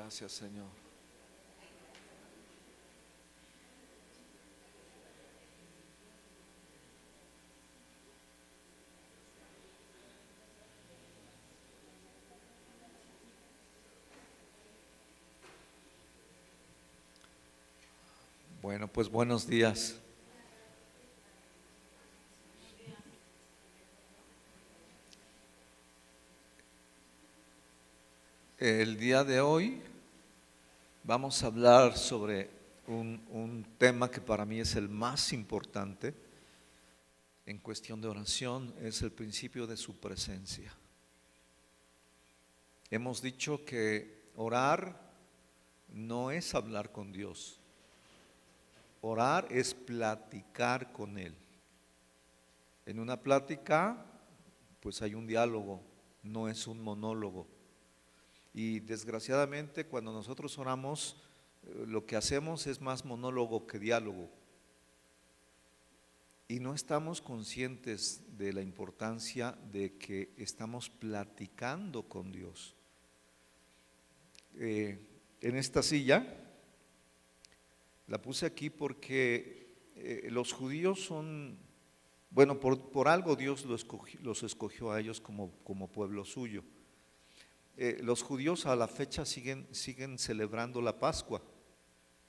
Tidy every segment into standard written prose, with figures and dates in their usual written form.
Gracias, Señor. Bueno, pues buenos días. El día de hoy vamos a hablar sobre un tema que para mí es el más importante en cuestión de oración, es el principio de su presencia. Hemos dicho que orar no es hablar con Dios, orar es platicar con Él. En una plática, pues hay un diálogo, no es un monólogo. Y desgraciadamente cuando nosotros oramos, lo que hacemos es más monólogo que diálogo. Y no estamos conscientes de la importancia de que estamos platicando con Dios. En esta silla, la puse aquí porque los judíos son, bueno, por algo Dios los escogió a ellos como pueblo suyo. Los judíos a la fecha siguen celebrando la Pascua.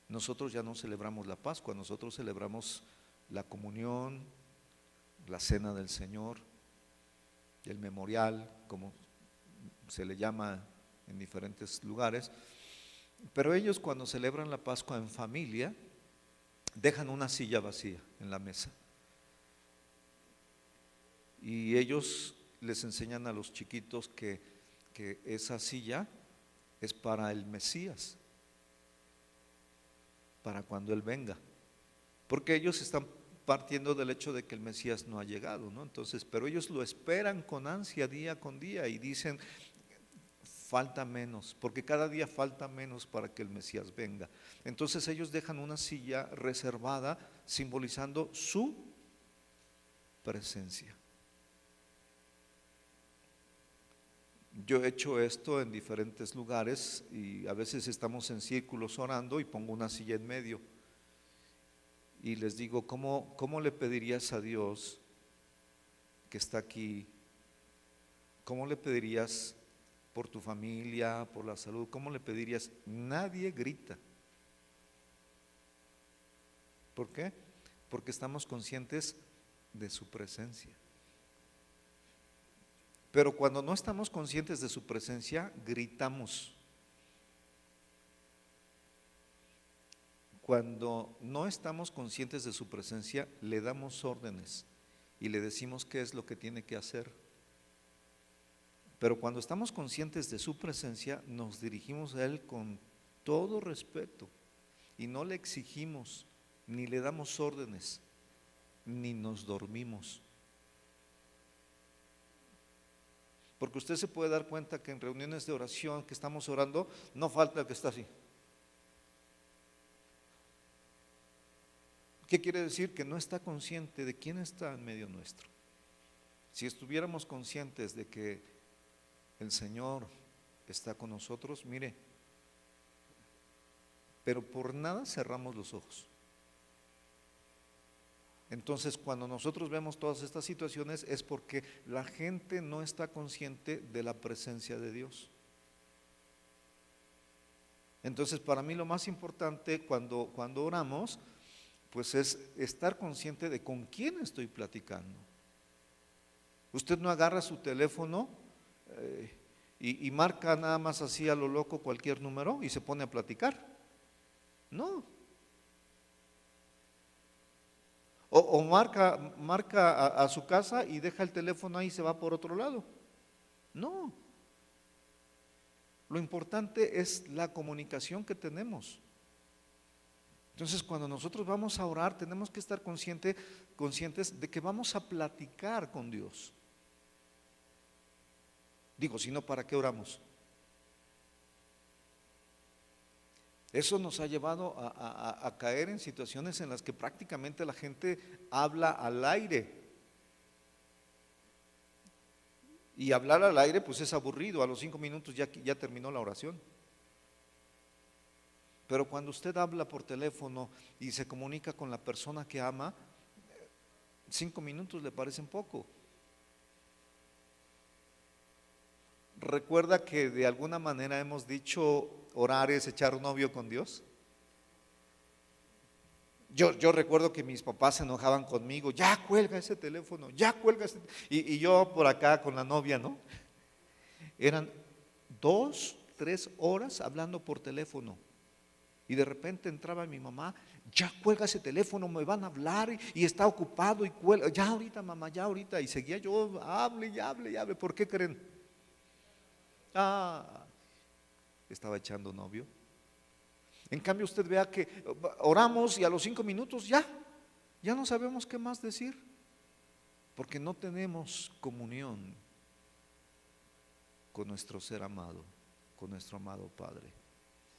Nosotros ya no celebramos la Pascua, nosotros celebramos la comunión, la cena del Señor, el memorial, como se le llama en diferentes lugares. Pero ellos cuando celebran la Pascua en familia, dejan una silla vacía en la mesa. Y ellos les enseñan a los chiquitos que esa silla es para el Mesías, para cuando Él venga, porque ellos están partiendo del hecho de que el Mesías no ha llegado, ¿no? Entonces, pero ellos lo esperan con ansia día con día y dicen, falta menos, porque cada día falta menos para que el Mesías venga. Entonces ellos dejan una silla reservada simbolizando su presencia. Yo he hecho esto en diferentes lugares y a veces estamos en círculos orando y pongo una silla en medio y les digo, ¿cómo le pedirías a Dios que está aquí? ¿Cómo le pedirías por tu familia, por la salud? ¿Cómo le pedirías? Nadie grita. ¿Por qué? Porque estamos conscientes de su presencia. Pero cuando no estamos conscientes de su presencia, gritamos. Cuando no estamos conscientes de su presencia, le damos órdenes y le decimos qué es lo que tiene que hacer. Pero cuando estamos conscientes de su presencia, nos dirigimos a Él con todo respeto y no le exigimos, ni le damos órdenes, ni nos dormimos. Porque usted se puede dar cuenta que en reuniones de oración que estamos orando, no falta el que está así. ¿Qué quiere decir? Que no está consciente de quién está en medio nuestro. Si estuviéramos conscientes de que el Señor está con nosotros, mire, pero por nada cerramos los ojos. Entonces, cuando nosotros vemos todas estas situaciones es porque la gente no está consciente de la presencia de Dios. Entonces, para mí lo más importante cuando oramos, pues es estar consciente de con quién estoy platicando. Usted no agarra su teléfono y marca nada más así a lo loco cualquier número y se pone a platicar. No. O marca a su casa y deja el teléfono ahí y se va por otro lado. No. Lo importante es la comunicación que tenemos. Entonces, cuando nosotros vamos a orar, tenemos que estar conscientes de que vamos a platicar con Dios. Digo, si no, ¿para qué oramos? Eso nos ha llevado a caer en situaciones en las que prácticamente la gente habla al aire. Y hablar al aire pues es aburrido, a los 5 minutos ya terminó la oración. Pero cuando usted habla por teléfono y se comunica con la persona que ama, 5 minutos le parecen poco. ¿Recuerda que de alguna manera hemos dicho orar es echar novio con Dios? Yo recuerdo que mis papás se enojaban conmigo, ya cuelga ese teléfono, ya cuelga ese. Y yo por acá con la novia, ¿no? Eran 2, 3 horas hablando por teléfono. Y de repente entraba mi mamá, ya cuelga ese teléfono, me van a hablar y está ocupado y cuelga, ya ahorita mamá, ya ahorita. Y seguía yo, hable y hable y hable. ¿Por qué creen? Estaba echando novio. En cambio usted vea que oramos y a los 5 minutos ya no sabemos qué más decir, porque no tenemos comunión con nuestro ser amado, con nuestro amado Padre.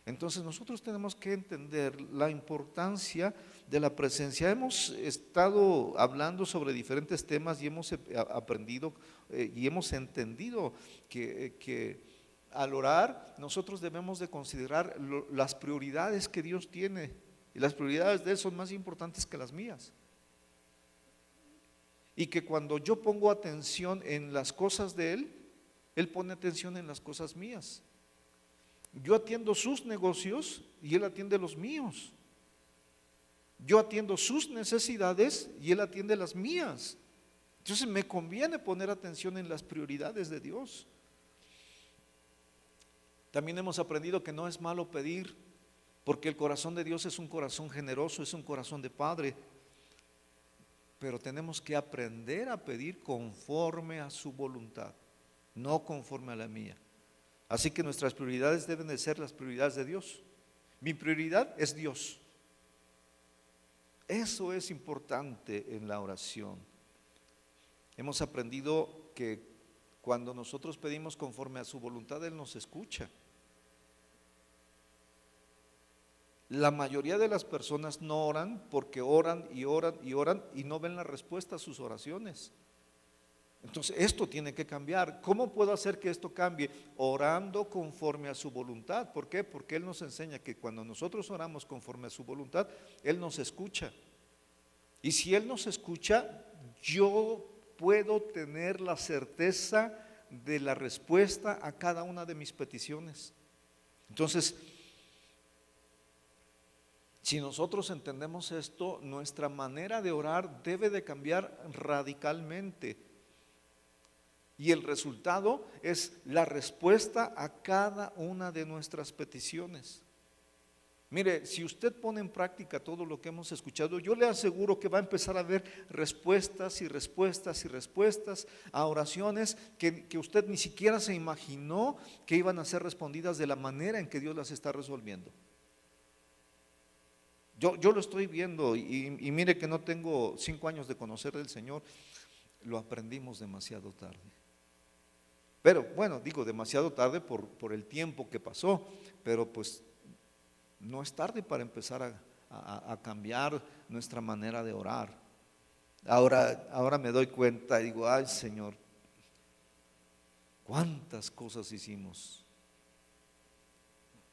Entonces nosotros tenemos que entender la importancia de la presencia. Hemos estado hablando sobre diferentes temas y hemos aprendido y hemos entendido que al orar nosotros debemos de considerar las prioridades que Dios tiene, y las prioridades de Él son más importantes que las mías. Y que cuando yo pongo atención en las cosas de Él, Él pone atención en las cosas mías. Yo atiendo sus negocios y Él atiende los míos. Yo atiendo sus necesidades y Él atiende las mías. Entonces me conviene poner atención en las prioridades de Dios. También hemos aprendido que no es malo pedir, porque el corazón de Dios es un corazón generoso, es un corazón de Padre. Pero tenemos que aprender a pedir conforme a su voluntad, no conforme a la mía. Así que nuestras prioridades deben de ser las prioridades de Dios. Mi prioridad es Dios. Eso es importante en la oración. Hemos aprendido que cuando nosotros pedimos conforme a su voluntad, Él nos escucha. La mayoría de las personas no oran porque oran y oran y oran y no ven la respuesta a sus oraciones. Entonces esto tiene que cambiar. ¿Cómo puedo hacer que esto cambie? Orando conforme a su voluntad. ¿Por qué? Porque Él nos enseña que cuando nosotros oramos conforme a su voluntad, Él nos escucha. Y si Él nos escucha, yo puedo tener la certeza de la respuesta a cada una de mis peticiones. Entonces, si nosotros entendemos esto, nuestra manera de orar debe de cambiar radicalmente. Y el resultado es la respuesta a cada una de nuestras peticiones. Mire, si usted pone en práctica todo lo que hemos escuchado, yo le aseguro que va a empezar a ver respuestas y respuestas y respuestas a oraciones que usted ni siquiera se imaginó que iban a ser respondidas de la manera en que Dios las está resolviendo. Yo lo estoy viendo y mire que no tengo 5 años de conocer del Señor, lo aprendimos demasiado tarde. Pero bueno, digo demasiado tarde por el tiempo que pasó, pero pues no es tarde para empezar a cambiar nuestra manera de orar. Ahora me doy cuenta y digo, ay Señor, cuántas cosas hicimos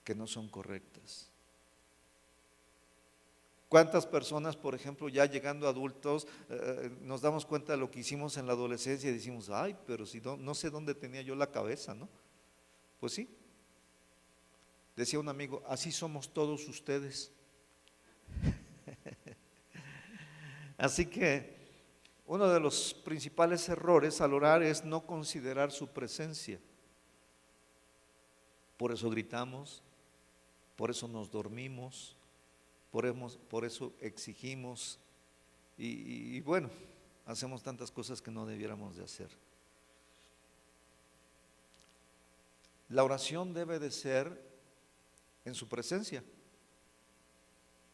que no son correctas. ¿Cuántas personas, por ejemplo, ya llegando adultos, nos damos cuenta de lo que hicimos en la adolescencia y decimos, ay, pero si no sé dónde tenía yo la cabeza, ¿no? Pues sí. Decía un amigo, así somos todos ustedes. Así que uno de los principales errores al orar es no considerar su presencia. Por eso gritamos, por eso nos dormimos, por eso exigimos y bueno, hacemos tantas cosas que no debiéramos de hacer. La oración debe de ser en su presencia,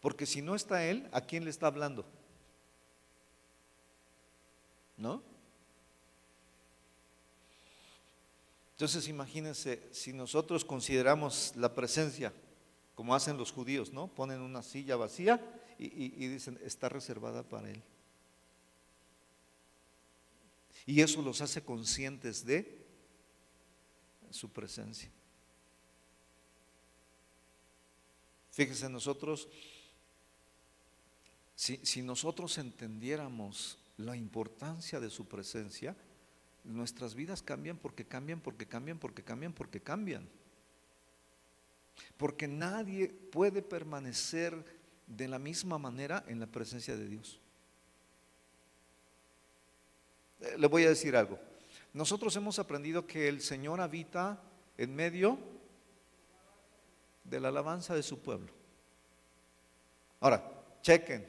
porque si no está Él, ¿a quién le está hablando? ¿No? Entonces imagínense, si nosotros consideramos la presencia como hacen los judíos, ¿no? Ponen una silla vacía y dicen, está reservada para Él. Y eso los hace conscientes de su presencia. Fíjese, nosotros, si nosotros entendiéramos la importancia de su presencia, nuestras vidas cambian porque cambian, porque cambian, porque cambian, porque cambian. Porque nadie puede permanecer de la misma manera en la presencia de Dios. Le voy a decir algo. Nosotros hemos aprendido que el Señor habita en medio de la alabanza de su pueblo. Ahora, chequen.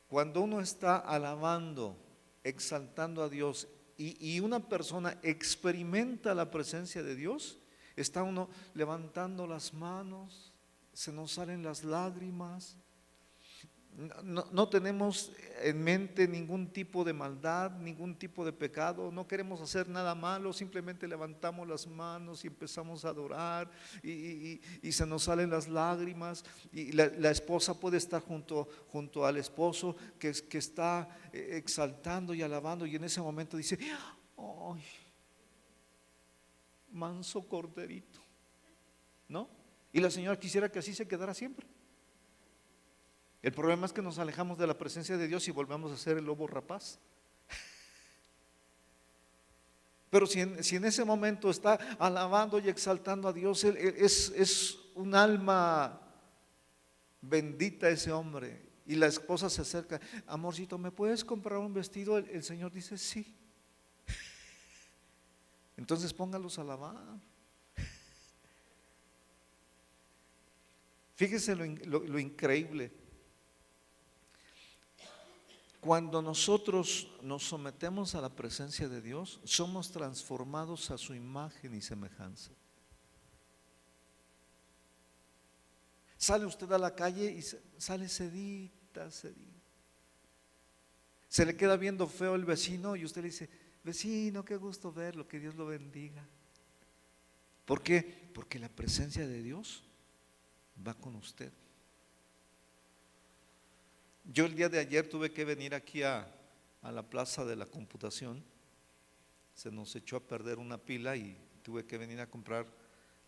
Cuando uno está alabando, exaltando a Dios y una persona experimenta la presencia de Dios, está uno levantando las manos, se nos salen las lágrimas. No tenemos en mente ningún tipo de maldad, ningún tipo de pecado, no queremos hacer nada malo, simplemente levantamos las manos y empezamos a adorar y se nos salen las lágrimas, y la esposa puede estar junto al esposo que está exaltando y alabando, y en ese momento dice: ¡ay, manso corderito! ¿No? Y la señora quisiera que así se quedara siempre. El problema es que nos alejamos de la presencia de Dios y volvemos a ser el lobo rapaz. Pero si en ese momento está alabando y exaltando a Dios, es un alma bendita ese hombre. Y la esposa se acerca: amorcito, ¿me puedes comprar un vestido? El Señor dice: sí. Entonces póngalos a alabar. Fíjese lo increíble. Cuando nosotros nos sometemos a la presencia de Dios, somos transformados a su imagen y semejanza. Sale usted a la calle y sale sedita. Se le queda viendo feo el vecino y usted le dice: vecino, qué gusto verlo, que Dios lo bendiga. ¿Por qué? Porque la presencia de Dios va con usted. Yo el día de ayer tuve que venir aquí a la plaza de la computación. Se nos echó a perder una pila y tuve que venir a comprar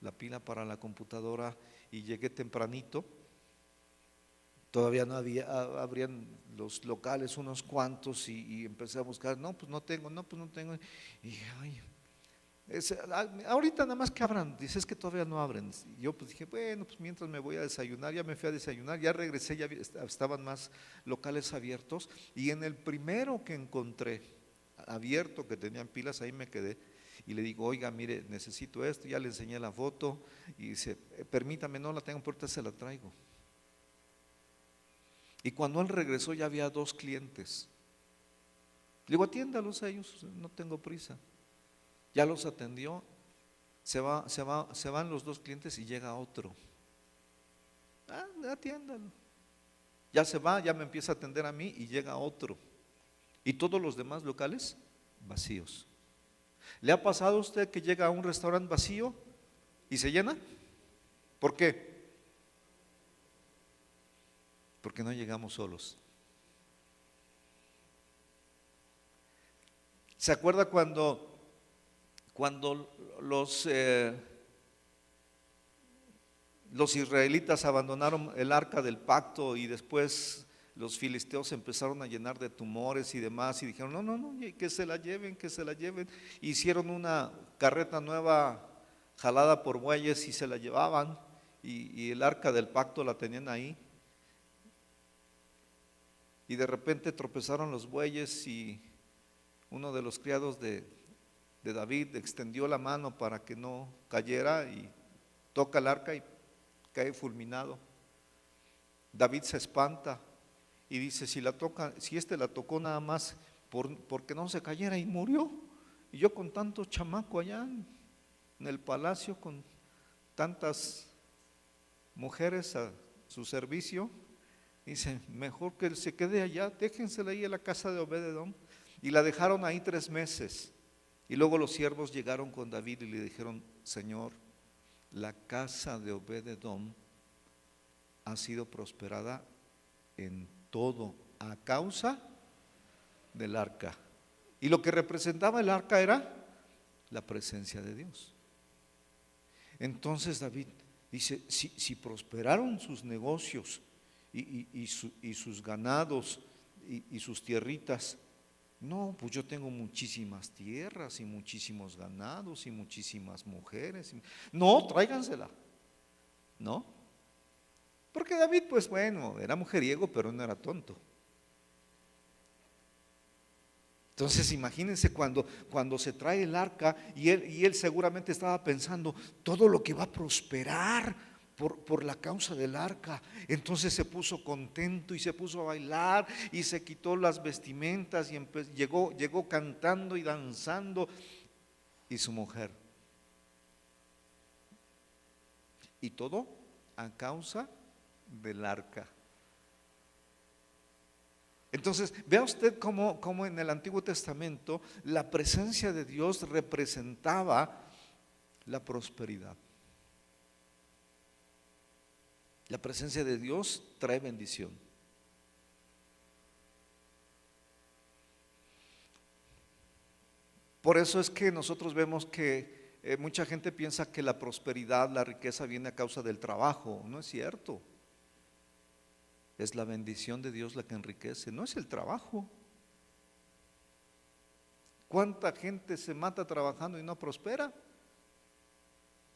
la pila para la computadora, y llegué tempranito. Todavía no abrían los locales, unos cuantos, y empecé a buscar. No, pues no tengo. Y ay, ahorita nada más que abran. Dice: es que todavía no abren. Y yo pues dije: bueno, pues mientras me voy a desayunar. Ya me fui a desayunar, ya regresé, ya estaban más locales abiertos, y en el primero que encontré abierto, que tenían pilas, ahí me quedé. Y le digo: oiga, mire, necesito esto. Ya le enseñé la foto y dice: permítame, no la tengo, pero ahorita se la traigo. Y cuando él regresó ya había 2 clientes. Le digo: atiéndalos a ellos, no tengo prisa. Ya los atendió, se van los 2 clientes y llega otro. Atiéndalo. Ya se va, ya me empieza a atender a mí y llega otro. Y todos los demás locales vacíos. ¿Le ha pasado a usted que llega a un restaurante vacío y se llena? ¿Por qué? Porque no llegamos solos. ¿Se acuerda cuando los israelitas abandonaron el arca del pacto y después los filisteos empezaron a llenar de tumores y demás, y dijeron: no, que se la lleven, que se la lleven? Hicieron una carreta nueva jalada por bueyes y se la llevaban, y el arca del pacto la tenían ahí. Y de repente tropezaron los bueyes, y uno de los criados de David extendió la mano para que no cayera, y toca el arca y cae fulminado. David se espanta y dice: si la tocó nada más porque no se cayera, y murió. Y yo con tanto chamaco allá en el palacio, con tantas mujeres a su servicio, dice: mejor que se quede allá, déjensela ahí a la casa de Obed-edom. Y la dejaron ahí 3 meses. Y luego los siervos llegaron con David y le dijeron: Señor, la casa de Obed-edom ha sido prosperada en todo a causa del arca. Y lo que representaba el arca era la presencia de Dios. Entonces David Dice, si prosperaron sus negocios y sus ganados y sus tierritas, no, pues yo tengo muchísimas tierras y muchísimos ganados y muchísimas mujeres. No, tráigansela, ¿no? Porque David, pues bueno, era mujeriego, pero no era tonto. Entonces imagínense cuando se trae el arca y él seguramente estaba pensando todo lo que va a prosperar por la causa del arca. Entonces se puso contento y se puso a bailar y se quitó las vestimentas y llegó cantando y danzando. Y su mujer. Y todo a causa del arca. Entonces, vea usted cómo en el Antiguo Testamento la presencia de Dios representaba la prosperidad. La presencia de Dios trae bendición. Por eso es que nosotros vemos que mucha gente piensa que la prosperidad, la riqueza viene a causa del trabajo. No es cierto. Es la bendición de Dios la que enriquece, no es el trabajo. ¿Cuánta gente se mata trabajando y no prospera?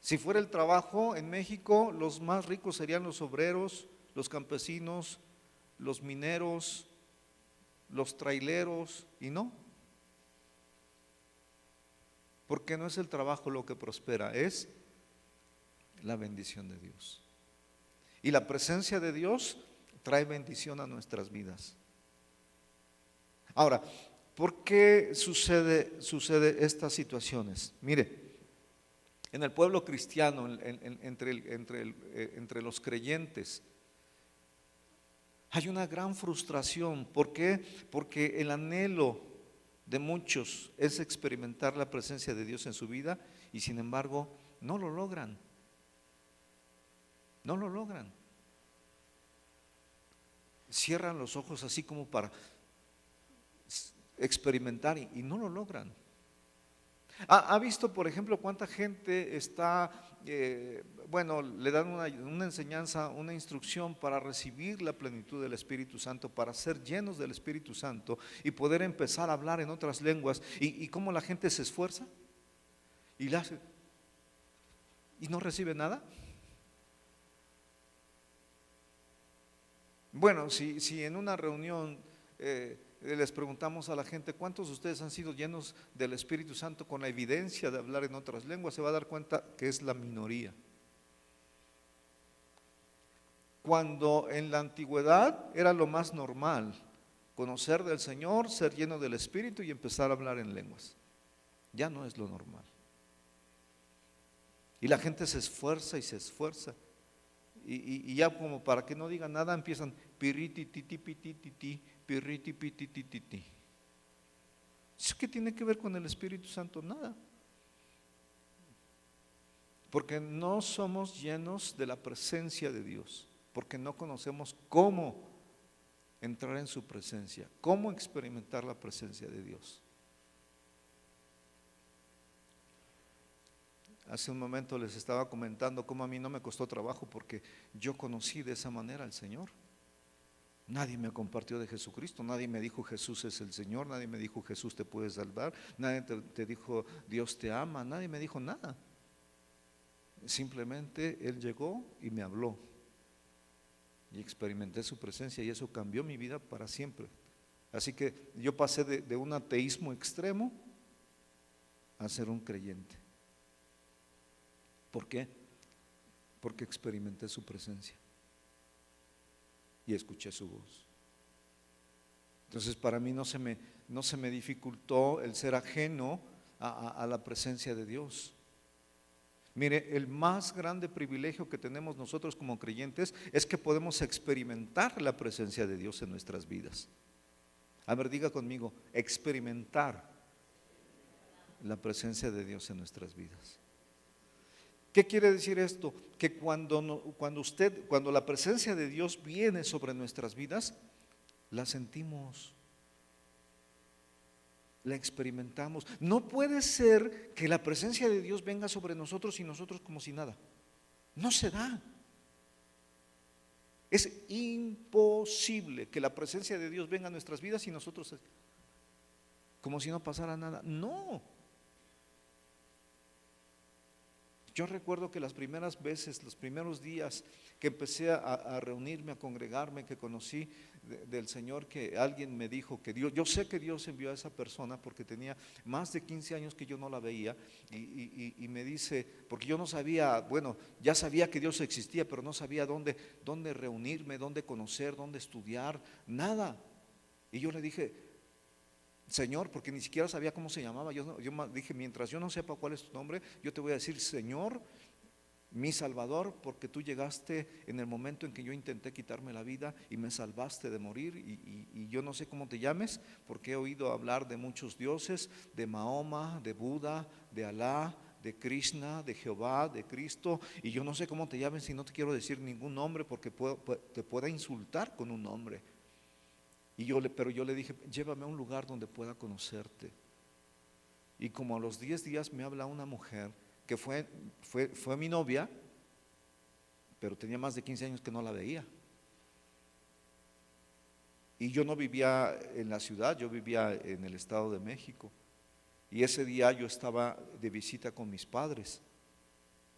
Si fuera el trabajo en México, los más ricos serían los obreros, los campesinos, los mineros, los traileros, y no. Porque no es el trabajo lo que prospera, es la bendición de Dios. Y la presencia de Dios trae bendición a nuestras vidas. Ahora, ¿por qué sucede estas situaciones? Mire, en el pueblo cristiano, entre los creyentes, hay una gran frustración. ¿Por qué? Porque el anhelo de muchos es experimentar la presencia de Dios en su vida y sin embargo no lo logran. No lo logran. Cierran los ojos así como para experimentar y no lo logran. ¿Ha visto, por ejemplo, cuánta gente está, le dan una enseñanza, una instrucción para recibir la plenitud del Espíritu Santo, para ser llenos del Espíritu Santo y poder empezar a hablar en otras lenguas? ¿Y cómo la gente se esfuerza? Y la hace y no recibe nada. Bueno, si en una reunión les preguntamos a la gente cuántos de ustedes han sido llenos del Espíritu Santo con la evidencia de hablar en otras lenguas, se va a dar cuenta que es la minoría. Cuando en la antigüedad era lo más normal conocer del Señor, ser lleno del Espíritu y empezar a hablar en lenguas. Ya no es lo normal. Y la gente se esfuerza y se esfuerza. Y ya como para que no digan nada empiezan piriti titi piti titi, piriti piti titi titi. ¿Eso qué tiene que ver con el Espíritu Santo? Nada. Porque no somos llenos de la presencia de Dios, porque no conocemos cómo entrar en su presencia, cómo experimentar la presencia de Dios. Hace un momento les estaba comentando cómo a mí no me costó trabajo porque yo conocí de esa manera al Señor. Nadie me compartió de Jesucristo, nadie me dijo Jesús es el Señor, nadie me dijo Jesús te puede salvar, nadie te dijo Dios te ama, nadie me dijo nada. Simplemente Él llegó y me habló y experimenté su presencia y eso cambió mi vida para siempre. Así que yo pasé de un ateísmo extremo a ser un creyente. ¿Por qué? Porque experimenté su presencia y escuché su voz. Entonces para mí no se me dificultó el ser ajeno a la presencia de Dios. Mire, el más grande privilegio que tenemos nosotros como creyentes es que podemos experimentar la presencia de Dios en nuestras vidas. A ver, diga conmigo, experimentar la presencia de Dios en nuestras vidas. ¿Qué quiere decir esto? Que cuando la presencia de Dios viene sobre nuestras vidas, la sentimos, la experimentamos. No puede ser que la presencia de Dios venga sobre nosotros y nosotros como si nada. No se da. Es imposible que la presencia de Dios venga a nuestras vidas y nosotros como si no pasara nada. No. Yo recuerdo que las primeras veces, los primeros días que empecé a reunirme, a congregarme, que conocí del Señor, que alguien me dijo que Dios, yo sé que Dios envió a esa persona porque tenía más de 15 años que yo no la veía y me dice, porque yo no sabía, bueno, ya sabía que Dios existía, pero no sabía dónde reunirme, dónde conocer, dónde estudiar, nada. Y yo le dije, Señor, porque ni siquiera sabía cómo se llamaba. Yo dije, mientras yo no sepa cuál es tu nombre, yo te voy a decir, Señor, mi Salvador, porque tú llegaste en el momento en que yo intenté quitarme la vida y me salvaste de morir. Y yo no sé cómo te llames, porque he oído hablar de muchos dioses, de Mahoma, de Buda, de Alá, de Krishna, de Jehová, de Cristo, y yo no sé cómo te llames y no te quiero decir ningún nombre porque te pueda insultar con un nombre. Pero yo le dije, llévame a un lugar donde pueda conocerte. Y como a los 10 días me habla una mujer que fue mi novia, pero tenía más de 15 años que no la veía. Y yo no vivía en la ciudad, yo vivía en el Estado de México. Y ese día yo estaba de visita con mis padres.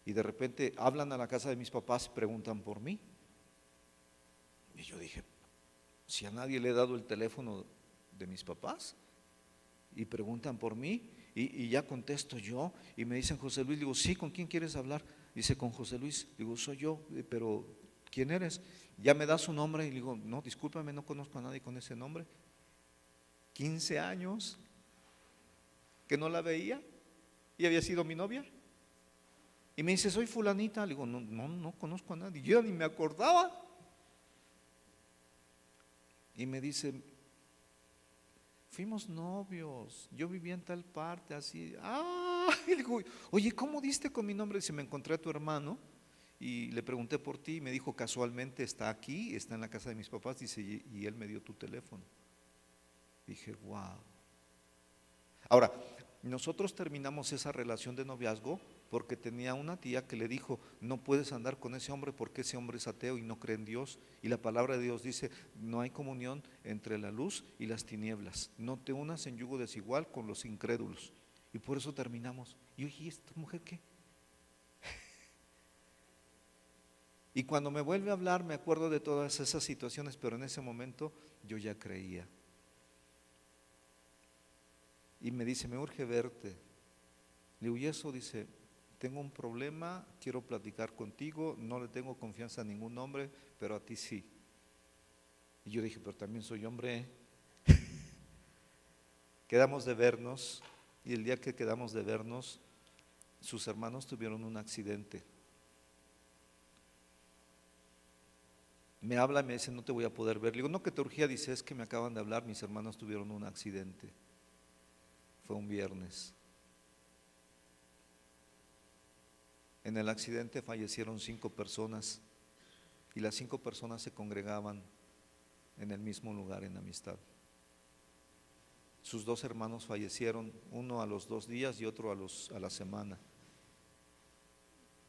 Y de repente hablan a la casa de mis papás y preguntan por mí. Y yo dije, si a nadie le he dado el teléfono de mis papás y preguntan por mí y ya contesto yo y me dicen José Luis, digo, sí, ¿con quién quieres hablar? Dice, con José Luis, digo, soy yo, pero ¿quién eres? Ya me da su nombre y digo, no, discúlpame, no conozco a nadie con ese nombre. 15 años que no la veía y había sido mi novia. Y me dice, soy fulanita, le digo, no conozco a nadie, yo ni me acordaba. Y me dice, fuimos novios, yo vivía en tal parte, así. Y le digo, oye, ¿cómo diste con mi nombre? Dice, me encontré a tu hermano y le pregunté por ti y me dijo, casualmente está aquí, está en la casa de mis papás, dice, y él me dio tu teléfono. Dije, wow. Ahora, nosotros terminamos esa relación de noviazgo porque tenía una tía que le dijo, no puedes andar con ese hombre porque ese hombre es ateo y no cree en Dios. Y la palabra de Dios dice, no hay comunión entre la luz y las tinieblas. No te unas en yugo desigual con los incrédulos. Y por eso terminamos. Y oye, ¿y esta mujer qué? Y cuando me vuelve a hablar me acuerdo de todas esas situaciones, pero en ese momento yo ya creía. Y me dice, me urge verte. Le digo, y eso, dice, tengo un problema, quiero platicar contigo, no le tengo confianza a ningún hombre, pero a ti sí. Y yo dije, pero también soy hombre. Quedamos de vernos y el día que quedamos de vernos, sus hermanos tuvieron un accidente. Me habla y me dice, no te voy a poder ver. Le digo, no, que te urgía, dice, es que me acaban de hablar, mis hermanos tuvieron un accidente. Fue un viernes. En el accidente fallecieron 5 personas y las 5 personas se congregaban en el mismo lugar en amistad. Sus 2 hermanos fallecieron, uno a los 2 días y otro a la semana.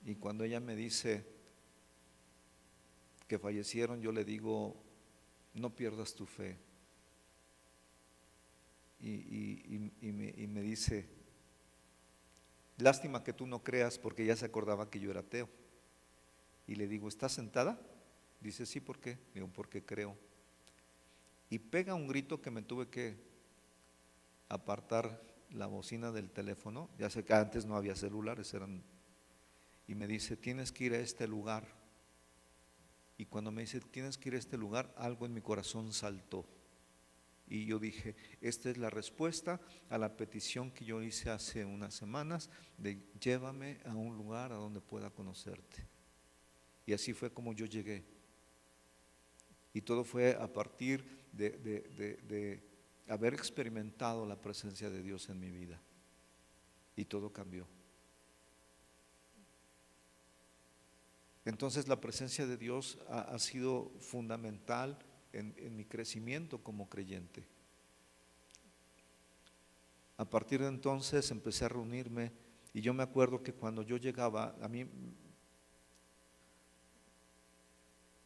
Y cuando ella me dice que fallecieron, yo le digo, no pierdas tu fe. Y me dice, lástima que tú no creas, porque ella se acordaba que yo era ateo. Y le digo, ¿estás sentada? Dice, sí, ¿por qué? Digo, porque creo. Y pega un grito que me tuve que apartar la bocina del teléfono. Ya sé que antes no había celulares, y me dice, tienes que ir a este lugar. Y cuando me dice, tienes que ir a este lugar, algo en mi corazón saltó. Y yo dije, esta es la respuesta a la petición que yo hice hace unas semanas de llévame a un lugar a donde pueda conocerte. Y así fue como yo llegué. Y todo fue a partir de haber experimentado la presencia de Dios en mi vida. Y todo cambió. Entonces la presencia de Dios ha sido fundamental en mi crecimiento como creyente. A partir de entonces empecé a reunirme y yo me acuerdo que cuando yo llegaba, a mí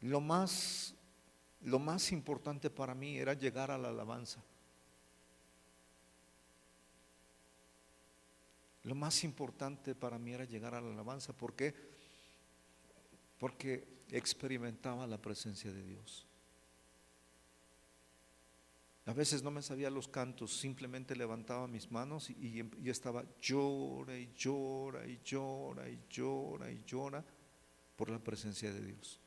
Lo más, lo más importante para mí era llegar a la alabanza. Lo más importante para mí era llegar a la alabanza. ¿Por qué? Porque experimentaba la presencia de Dios. A veces no me sabía los cantos, simplemente levantaba mis manos y estaba llora y llora y llora y llora y llora por la presencia de Dios.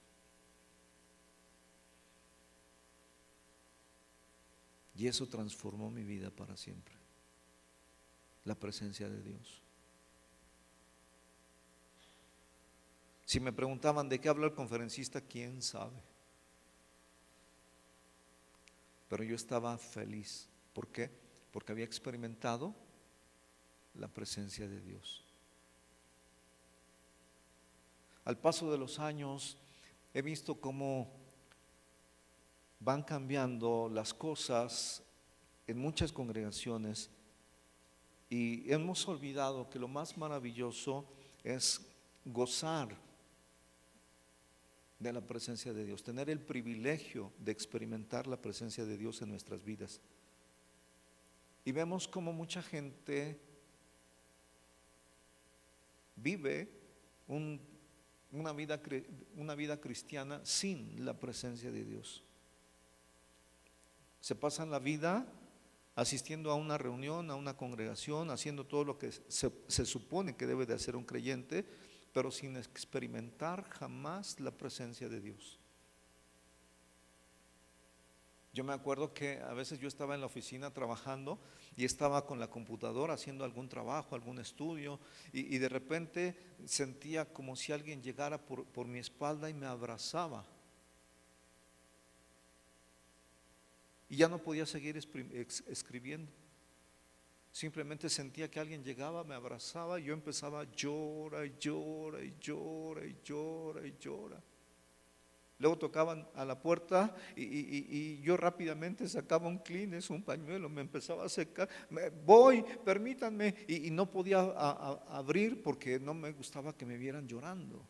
Y eso transformó mi vida para siempre. La presencia de Dios. Si me preguntaban de qué habla el conferencista, quién sabe. Pero yo estaba feliz. ¿Por qué? Porque había experimentado la presencia de Dios. Al paso de los años he visto cómo van cambiando las cosas en muchas congregaciones y hemos olvidado que lo más maravilloso es gozar de la presencia de Dios, tener el privilegio de experimentar la presencia de Dios en nuestras vidas. Y vemos cómo mucha gente vive una vida cristiana sin la presencia de Dios. Se pasan la vida asistiendo a una reunión, a una congregación, haciendo todo lo que se supone que debe de hacer un creyente, pero sin experimentar jamás la presencia de Dios. Yo me acuerdo que a veces yo estaba en la oficina trabajando y estaba con la computadora haciendo algún trabajo, algún estudio, y de repente sentía como si alguien llegara por mi espalda y me abrazaba. Y ya no podía seguir escribiendo. Simplemente sentía que alguien llegaba, me abrazaba y yo empezaba a llorar y llora y llora y llora y llora. Luego tocaban a la puerta y yo rápidamente sacaba un Kleenex, un pañuelo, me empezaba a secar. Voy, permítanme, y no podía abrir porque no me gustaba que me vieran llorando.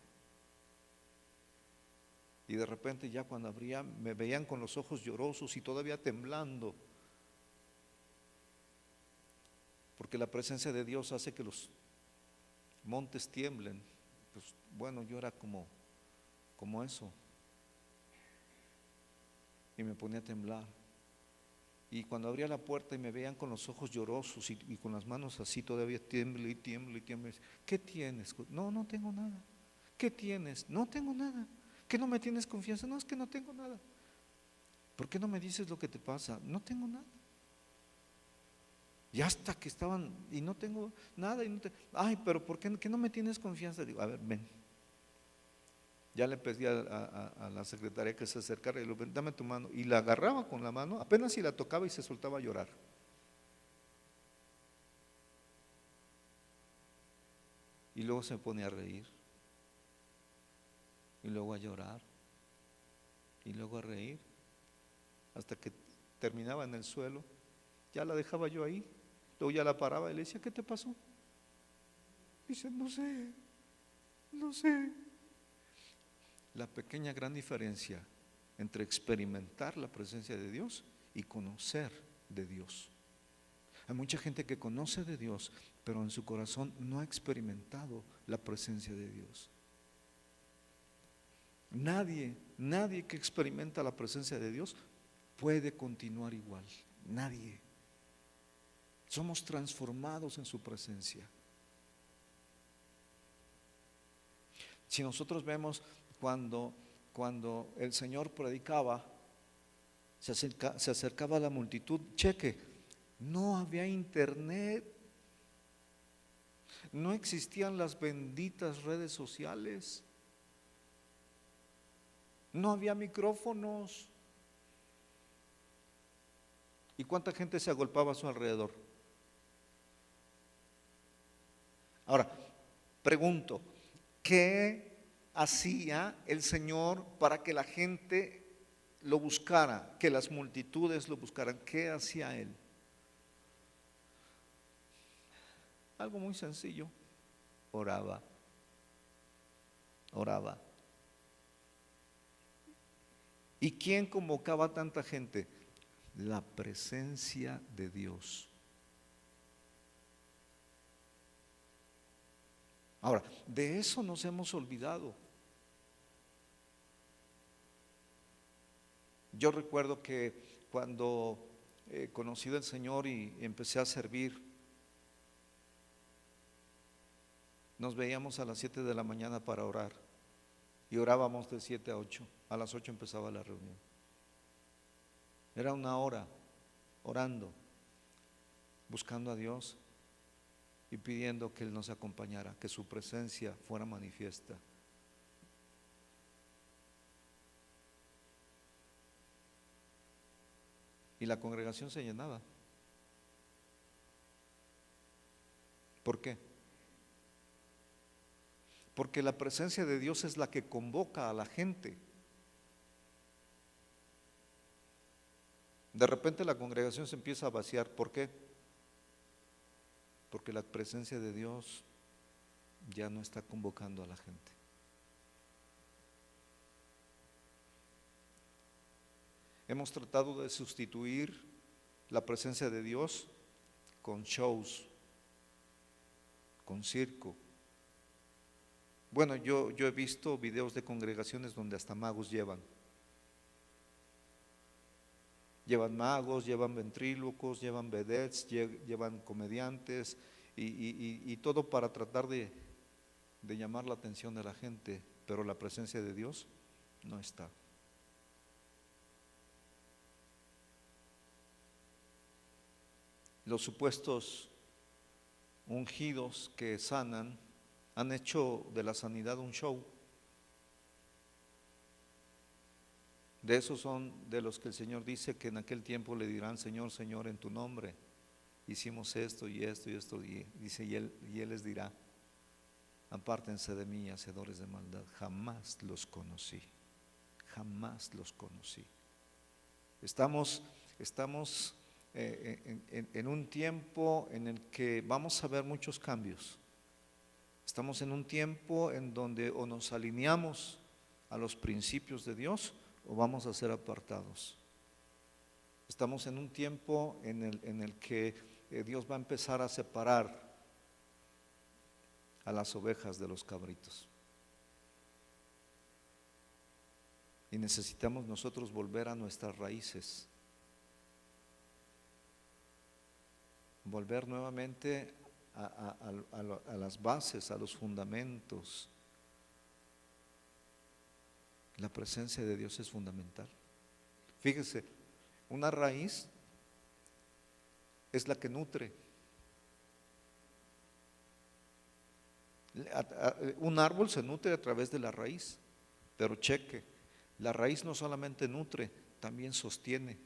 Y de repente ya cuando abría me veían con los ojos llorosos y todavía temblando. Porque la presencia de Dios hace que los montes tiemblen. Pues bueno, yo era como eso. Y me ponía a temblar. Y cuando abría la puerta y me veían con los ojos llorosos y con las manos así, todavía tiembla y tiembla y tiembla. ¿Qué tienes? No, no tengo nada. ¿Qué tienes? No tengo nada. ¿Qué no me tienes confianza? No, es que no tengo nada. ¿Por qué no me dices lo que te pasa? No tengo nada. Y hasta que estaban, y no tengo nada, ay, pero ¿por qué no me tienes confianza? Digo, a ver, ven. Ya le pedí a la secretaria que se acercara y le dije, dame tu mano. Y la agarraba con la mano, apenas si la tocaba y se soltaba a llorar. Y luego se pone a reír. Y luego a llorar. Y luego a reír. Hasta que terminaba en el suelo. Ya la dejaba yo ahí. Luego ya la paraba y le decía, ¿qué te pasó? Dice, no sé. La pequeña gran diferencia entre experimentar la presencia de Dios y conocer de Dios. Hay mucha gente que conoce de Dios, pero en su corazón no ha experimentado la presencia de Dios. Nadie que experimenta la presencia de Dios puede continuar igual. Nadie. Somos transformados en su presencia. Si nosotros vemos cuando el Señor predicaba, se acercaba a la multitud, cheque, no había internet, no existían las benditas redes sociales, no había micrófonos. ¿Y cuánta gente se agolpaba a su alrededor? Ahora, pregunto, ¿qué hacía el Señor para que la gente lo buscara, que las multitudes lo buscaran? ¿Qué hacía Él? Algo muy sencillo, oraba. ¿Y quién convocaba a tanta gente? La presencia de Dios. Ahora, de eso nos hemos olvidado. Yo recuerdo que cuando conocí al Señor y empecé a servir, nos veíamos a las 7 de la mañana para orar y orábamos de 7 a 8. A las 8 empezaba la reunión. Era una hora orando, buscando a Dios y pidiendo que Él nos acompañara, que su presencia fuera manifiesta. Y la congregación se llenaba. ¿Por qué? Porque la presencia de Dios es la que convoca a la gente. De repente la congregación se empieza a vaciar. ¿Por qué? Porque la presencia de Dios ya no está convocando a la gente. Hemos tratado de sustituir la presencia de Dios con shows, con circo. Bueno, yo he visto videos de congregaciones donde hasta magos llevan. Llevan magos, llevan ventrílocos, llevan vedettes, llevan comediantes y todo para tratar de llamar la atención de la gente, pero la presencia de Dios no está. Los supuestos ungidos que sanan han hecho de la sanidad un show. De esos son de los que el Señor dice que en aquel tiempo le dirán: Señor, Señor, en tu nombre hicimos esto y esto y esto. Y dice, y él les dirá: apártense de mí, hacedores de maldad, jamás los conocí, jamás los conocí. Estamos en un tiempo en el que vamos a ver muchos cambios. Estamos en un tiempo en donde o nos alineamos a los principios de Dios o vamos a ser apartados. Estamos en un tiempo en el que Dios va a empezar a separar a las ovejas de los cabritos. Y necesitamos nosotros volver a nuestras raíces, volver nuevamente a las bases, a los fundamentos. La presencia de Dios es fundamental. Fíjese, una raíz es la que nutre. Un árbol se nutre a través de la raíz, pero cheque, la raíz no solamente nutre, también sostiene.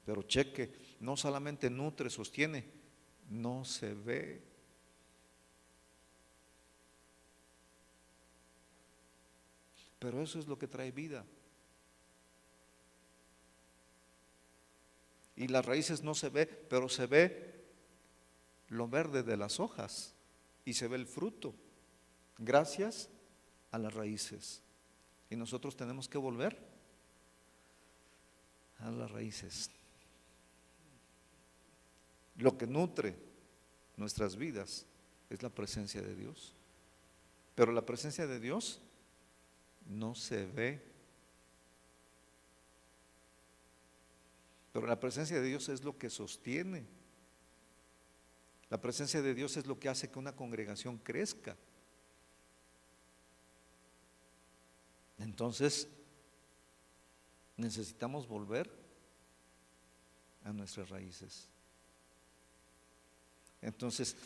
Pero cheque, no solamente nutre, sostiene, no se ve. Pero eso es lo que trae vida. Y las raíces no se ve, pero se ve lo verde de las hojas y se ve el fruto, gracias a las raíces. Y nosotros tenemos que volver a las raíces. Lo que nutre nuestras vidas es la presencia de Dios. Pero la presencia de Dios no se ve. Pero la presencia de Dios es lo que sostiene. La presencia de Dios es lo que hace que una congregación crezca. Entonces, necesitamos volver a nuestras raíces. Entonces,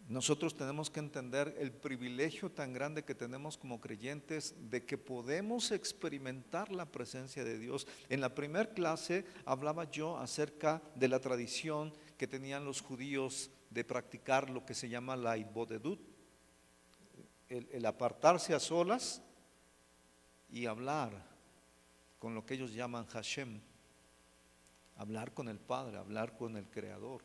nosotros tenemos que entender el privilegio tan grande que tenemos como creyentes de que podemos experimentar la presencia de Dios. En la primera clase hablaba yo acerca de la tradición que tenían los judíos de practicar lo que se llama la hitbodedut, el apartarse a solas y hablar con lo que ellos llaman Hashem, hablar con el Padre, hablar con el Creador.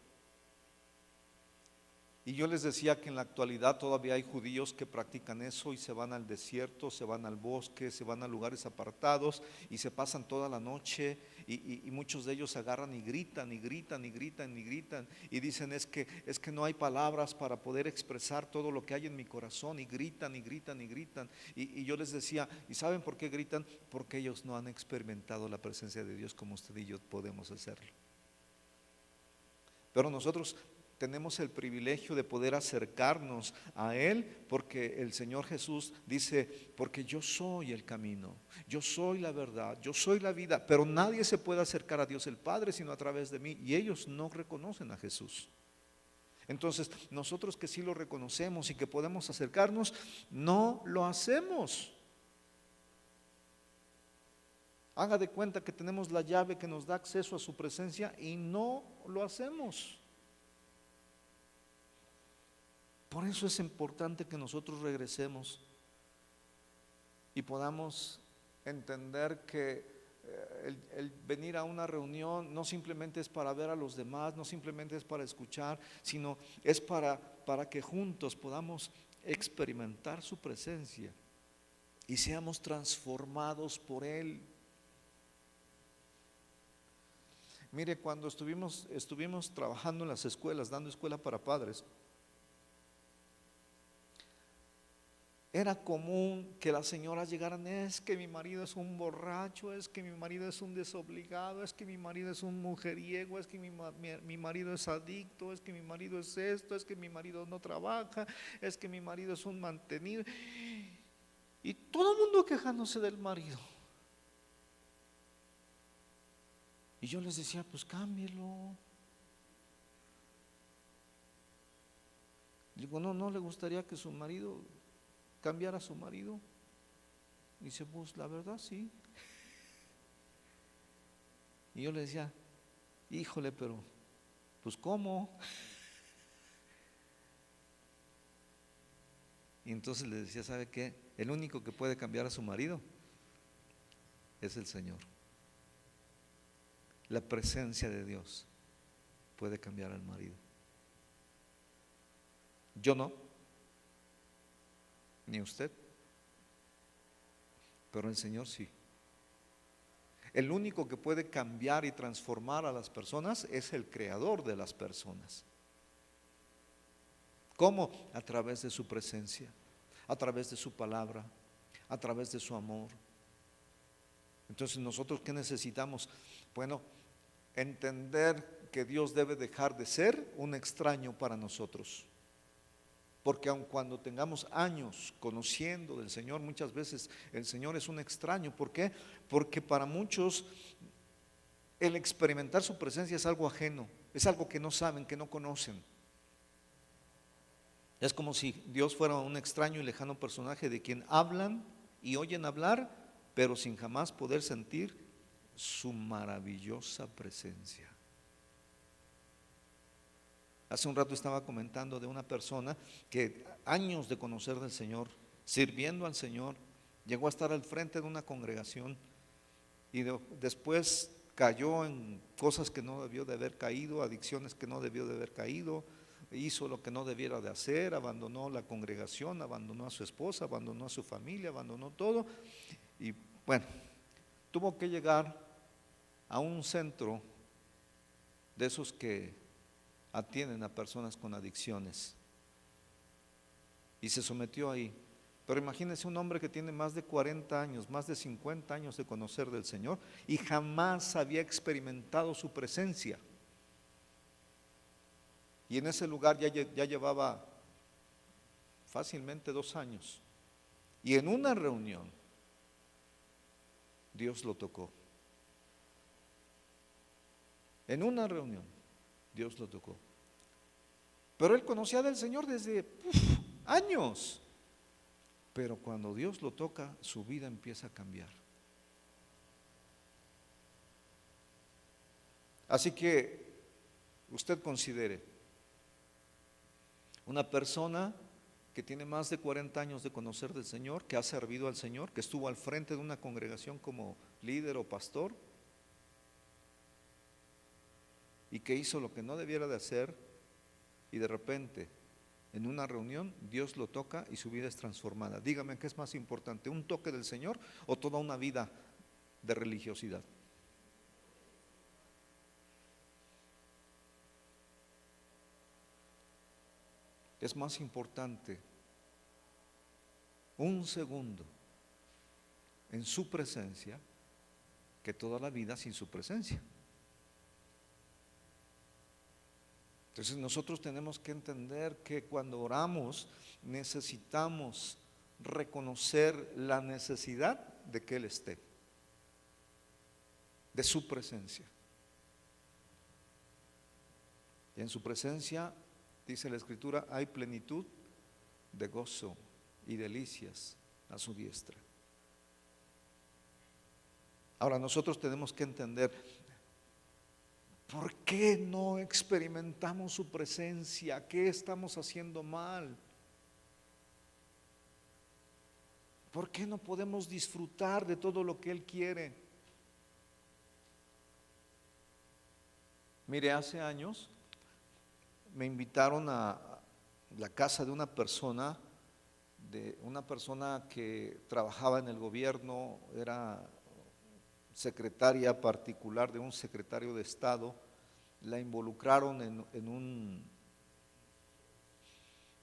Y yo les decía que en la actualidad todavía hay judíos que practican eso y se van al desierto, se van al bosque, se van a lugares apartados y se pasan toda la noche y muchos de ellos se agarran y gritan y gritan y gritan y gritan y dicen es que no hay palabras para poder expresar todo lo que hay en mi corazón y gritan y gritan y gritan. Y yo les decía, ¿y saben por qué gritan? Porque ellos no han experimentado la presencia de Dios como usted y yo podemos hacerlo. Pero nosotros tenemos el privilegio de poder acercarnos a Él porque el Señor Jesús dice, porque yo soy el camino, yo soy la verdad, yo soy la vida, pero nadie se puede acercar a Dios el Padre sino a través de mí, y ellos no reconocen a Jesús. Entonces, nosotros que sí lo reconocemos y que podemos acercarnos, no lo hacemos. Haga de cuenta que tenemos la llave que nos da acceso a su presencia y no lo hacemos. Por eso es importante que nosotros regresemos y podamos entender que el venir a una reunión no simplemente es para ver a los demás, no simplemente es para escuchar, sino es para que juntos podamos experimentar su presencia y seamos transformados por Él. Mire, cuando estuvimos trabajando en las escuelas, dando escuela para padres, era común que las señoras llegaran, es que mi marido es un borracho, es que mi marido es un desobligado, es que mi marido es un mujeriego, es que mi marido es adicto, es que mi marido es esto, es que mi marido no trabaja, es que mi marido es un mantenido. Y todo el mundo quejándose del marido. Y yo les decía, pues cámbielo. Digo, no le gustaría que su marido cambiara a su marido. Dice, pues la verdad sí. Y yo le decía, híjole, pero pues ¿cómo? Y entonces le decía, ¿sabe qué? El único que puede cambiar a su marido es el Señor. La presencia de Dios puede cambiar al marido. Yo no, ni usted, pero el Señor sí. El único que puede cambiar y transformar a las personas es el creador de las personas. ¿Cómo? A través de su presencia, a través de su palabra, a través de su amor. Entonces, ¿nosotros qué necesitamos? Bueno, entender que Dios debe dejar de ser un extraño para nosotros. Porque aun cuando tengamos años conociendo del Señor, muchas veces el Señor es un extraño. ¿Por qué? Porque para muchos el experimentar su presencia es algo ajeno, es algo que no saben, que no conocen. Es como si Dios fuera un extraño y lejano personaje de quien hablan y oyen hablar, pero sin jamás poder sentir su maravillosa presencia. Hace un rato estaba comentando de una persona que años de conocer del Señor, sirviendo al Señor, llegó a estar al frente de una congregación y después cayó en cosas que no debió de haber caído, adicciones que no debió de haber caído, hizo lo que no debiera de hacer, abandonó la congregación, abandonó a su esposa, abandonó a su familia, abandonó todo y bueno, tuvo que llegar a un centro de esos que atienden a personas con adicciones y se sometió ahí. Pero imagínense un hombre que tiene más de 40 años, más de 50 años de conocer del Señor y jamás había experimentado su presencia. Y en ese lugar ya llevaba fácilmente 2 años. Y en una reunión Dios lo tocó. En una reunión Dios lo tocó. Pero él conocía del Señor desde años. Pero cuando Dios lo toca, su vida empieza a cambiar. Así que usted considere una persona que tiene más de 40 años de conocer del Señor, que ha servido al Señor, que estuvo al frente de una congregación como líder o pastor, y que hizo lo que no debiera de hacer y de repente en una reunión, Dios lo toca y su vida es transformada. Dígame, ¿qué es más importante? ¿Un toque del Señor o toda una vida de religiosidad? Es más importante un segundo en su presencia que toda la vida sin su presencia. Entonces nosotros tenemos que entender que cuando oramos necesitamos reconocer la necesidad de que Él esté, de su presencia. Y en su presencia, dice la Escritura, hay plenitud de gozo y delicias a su diestra. Ahora nosotros tenemos que entender, ¿por qué no experimentamos su presencia? ¿Qué estamos haciendo mal? ¿Por qué no podemos disfrutar de todo lo que Él quiere? Mire, hace años me invitaron a la casa de una persona que trabajaba en el gobierno, era secretaria particular de un secretario de Estado. La involucraron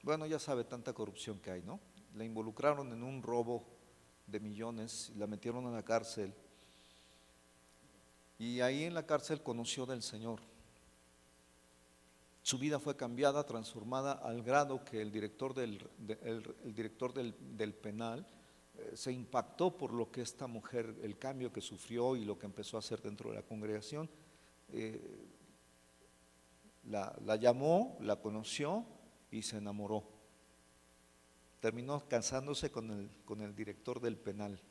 bueno, ya sabe tanta corrupción que hay, ¿no? La involucraron en un robo de millones, la metieron a la cárcel y ahí en la cárcel conoció del Señor. Su vida fue cambiada, transformada al grado que el director del penal se impactó por lo que esta mujer, el cambio que sufrió y lo que empezó a hacer dentro de la congregación. La llamó, la conoció y se enamoró. Terminó casándose con el director del penal.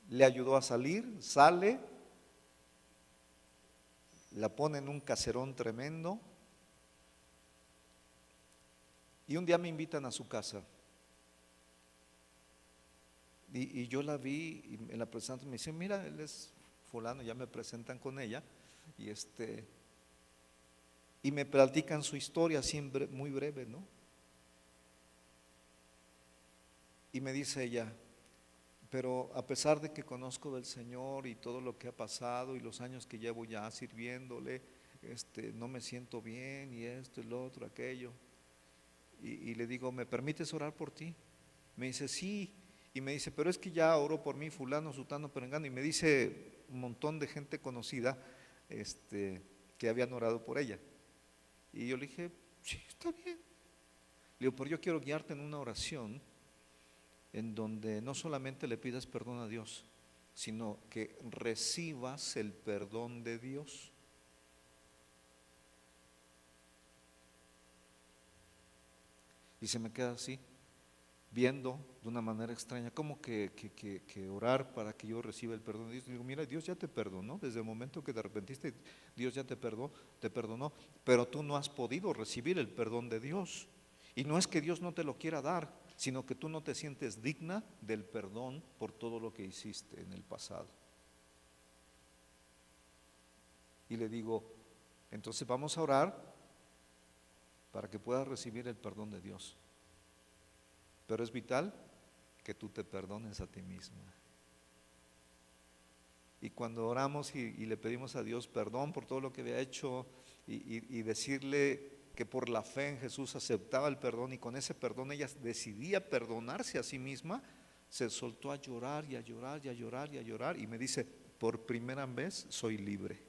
Le ayudó a salir, sale, la pone en un caserón tremendo y un día me invitan a su casa. Y yo la vi y en la presentación me dicen, mira, él es fulano, ya me presentan con ella y me platican su historia así muy breve, ¿no? Y me dice ella, pero a pesar de que conozco del Señor y todo lo que ha pasado y los años que llevo ya sirviéndole, no me siento bien y esto y lo otro, aquello. Y le digo, ¿me permites orar por ti? Me dice, sí. Y me dice, pero es que ya oró por mí fulano, sutano, perengano. Y me dice un montón de gente conocida que habían orado por ella. Y yo le dije, sí, está bien. Le digo, pero yo quiero guiarte en una oración en donde no solamente le pidas perdón a Dios, sino que recibas el perdón de Dios. Y se me queda así, viendo de una manera extraña, como que orar para que yo reciba el perdón de Dios. Digo, mira, Dios ya te perdonó, desde el momento que te arrepentiste, Dios ya te perdonó, pero tú no has podido recibir el perdón de Dios. Y no es que Dios no te lo quiera dar, sino que tú no te sientes digna del perdón por todo lo que hiciste en el pasado. Y le digo, entonces vamos a orar para que puedas recibir el perdón de Dios. Pero es vital que tú te perdones a ti misma. Y cuando oramos y le pedimos a Dios perdón por todo lo que había hecho y decirle que por la fe en Jesús aceptaba el perdón y con ese perdón ella decidía perdonarse a sí misma, se soltó a llorar y a llorar y a llorar y a llorar y me dice, por primera vez soy libre.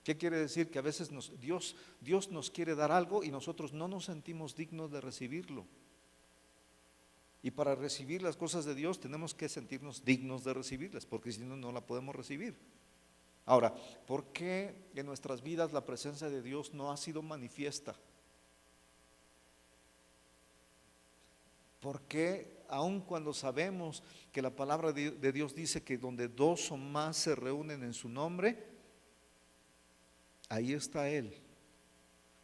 ¿Qué quiere decir? Que a veces Dios nos quiere dar algo y nosotros no nos sentimos dignos de recibirlo. Y para recibir las cosas de Dios tenemos que sentirnos dignos de recibirlas, porque si no, no la podemos recibir. Ahora, ¿por qué en nuestras vidas la presencia de Dios no ha sido manifiesta? ¿Por qué aun cuando sabemos que la palabra de Dios dice que donde dos o más se reúnen en su nombre, ahí está Él?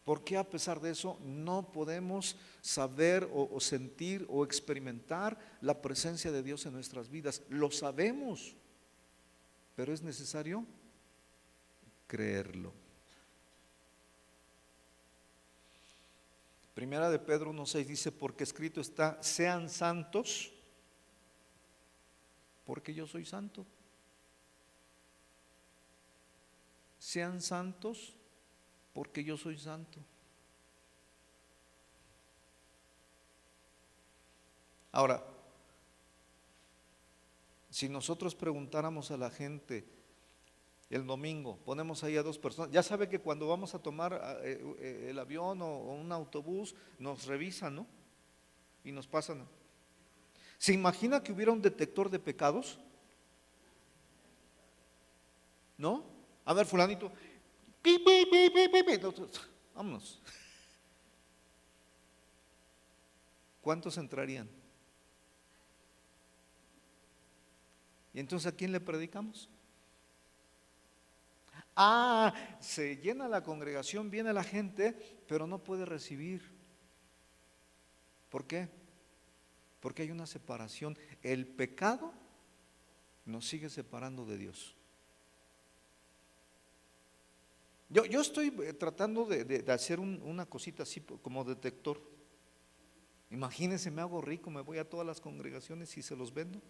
¿Por qué a pesar de eso no podemos saber o sentir o experimentar la presencia de Dios en nuestras vidas? Lo sabemos, pero es necesario creerlo. Primera de Pedro 1:6 dice, porque escrito está, sean santos, porque yo soy santo. Sean santos, porque yo soy santo. Ahora, si nosotros preguntáramos a la gente el domingo, ponemos ahí a dos personas, ya sabe que cuando vamos a tomar el avión o un autobús, nos revisan, ¿no? Y nos pasan. ¿Se imagina que hubiera un detector de pecados? ¿No? A ver, fulanito, pi, pi, pi, pi, pi, pi. Vámonos. ¿Cuántos entrarían? ¿Y entonces a quién le predicamos? Se llena la congregación, viene la gente, pero no puede recibir. ¿Por qué? Porque hay una separación. El pecado nos sigue separando de Dios. Yo estoy tratando de hacer una cosita así como detector. Imagínense, me hago rico, me voy a todas las congregaciones y se los vendo.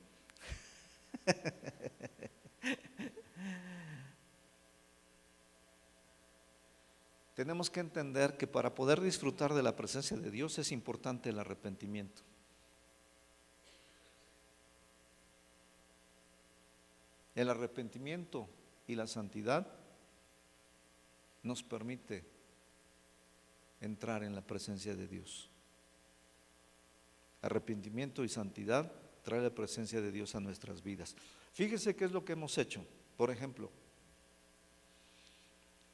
Tenemos que entender que para poder disfrutar de la presencia de Dios es importante el arrepentimiento. El arrepentimiento y la santidad nos permite entrar en la presencia de Dios. Arrepentimiento y santidad trae la presencia de Dios a nuestras vidas. Fíjese qué es lo que hemos hecho. Por ejemplo,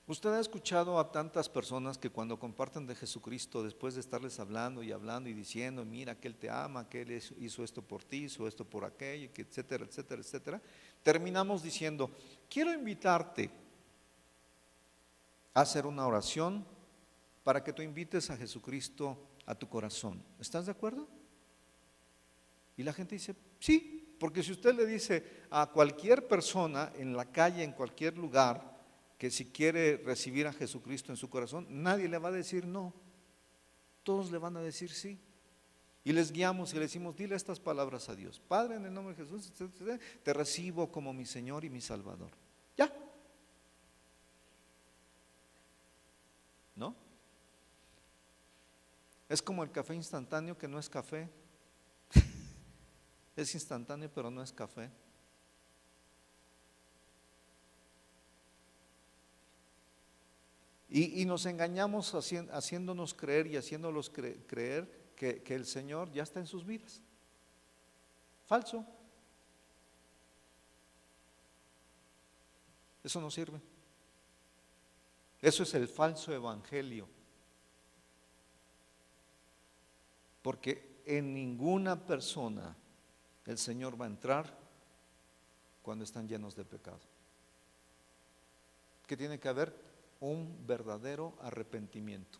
usted ha escuchado a tantas personas que cuando comparten de Jesucristo, después de estarles hablando y diciendo, mira que Él te ama, que Él hizo esto por ti, hizo esto por aquello, que etcétera, etcétera, etcétera, terminamos diciendo, quiero invitarte a hacer una oración para que tú invites a Jesucristo a tu corazón. ¿Estás de acuerdo? Y la gente dice, sí, porque si usted le dice a cualquier persona en la calle, en cualquier lugar, que si quiere recibir a Jesucristo en su corazón, nadie le va a decir no, todos le van a decir sí. Y les guiamos y le decimos, dile estas palabras a Dios: Padre, en el nombre de Jesús, te recibo como mi Señor y mi Salvador. Ya. ¿No? Es como el café instantáneo, que no es café. Es instantáneo, pero no es café. Y nos engañamos haciéndonos creer y haciéndolos creer que el Señor ya está en sus vidas. Falso. Eso no sirve. Eso es el falso evangelio. Porque en ninguna persona el Señor va a entrar cuando están llenos de pecado. ¿Qué tiene que haber? Un verdadero arrepentimiento.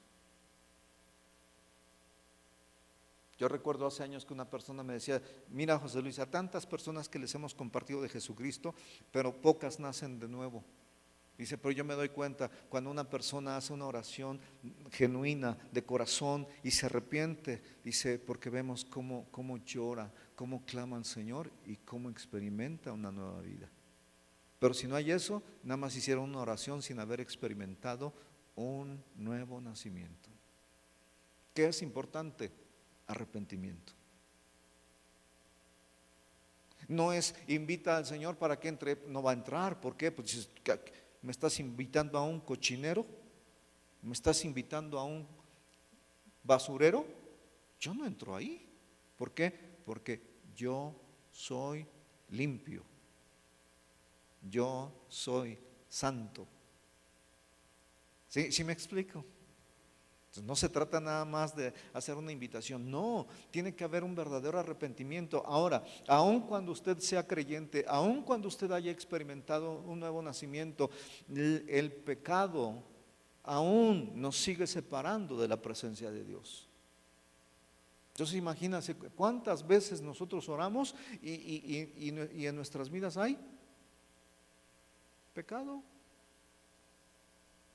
Yo recuerdo hace años que una persona me decía, mira José Luis, a tantas personas que les hemos compartido de Jesucristo, pero pocas nacen de nuevo. Dice, pero yo me doy cuenta cuando una persona hace una oración genuina, de corazón, y se arrepiente, dice, porque vemos cómo llora, cómo clama al Señor y cómo experimenta una nueva vida. Pero si no hay eso, nada más hicieron una oración sin haber experimentado un nuevo nacimiento. ¿Qué es importante? Arrepentimiento. No es invita al Señor para que entre, no va a entrar. ¿Por qué? Pues me estás invitando a un cochinero, me estás invitando a un basurero. Yo no entro ahí. ¿Por qué? Porque yo soy limpio. Yo soy santo. ¿Sí me explico? Entonces, no se trata nada más de hacer una invitación, no, tiene que haber un verdadero arrepentimiento. Ahora, aun cuando usted sea creyente, aun cuando usted haya experimentado un nuevo nacimiento, el pecado aún nos sigue separando de la presencia de Dios. Entonces imagínense cuántas veces nosotros oramos y en nuestras vidas hay pecado.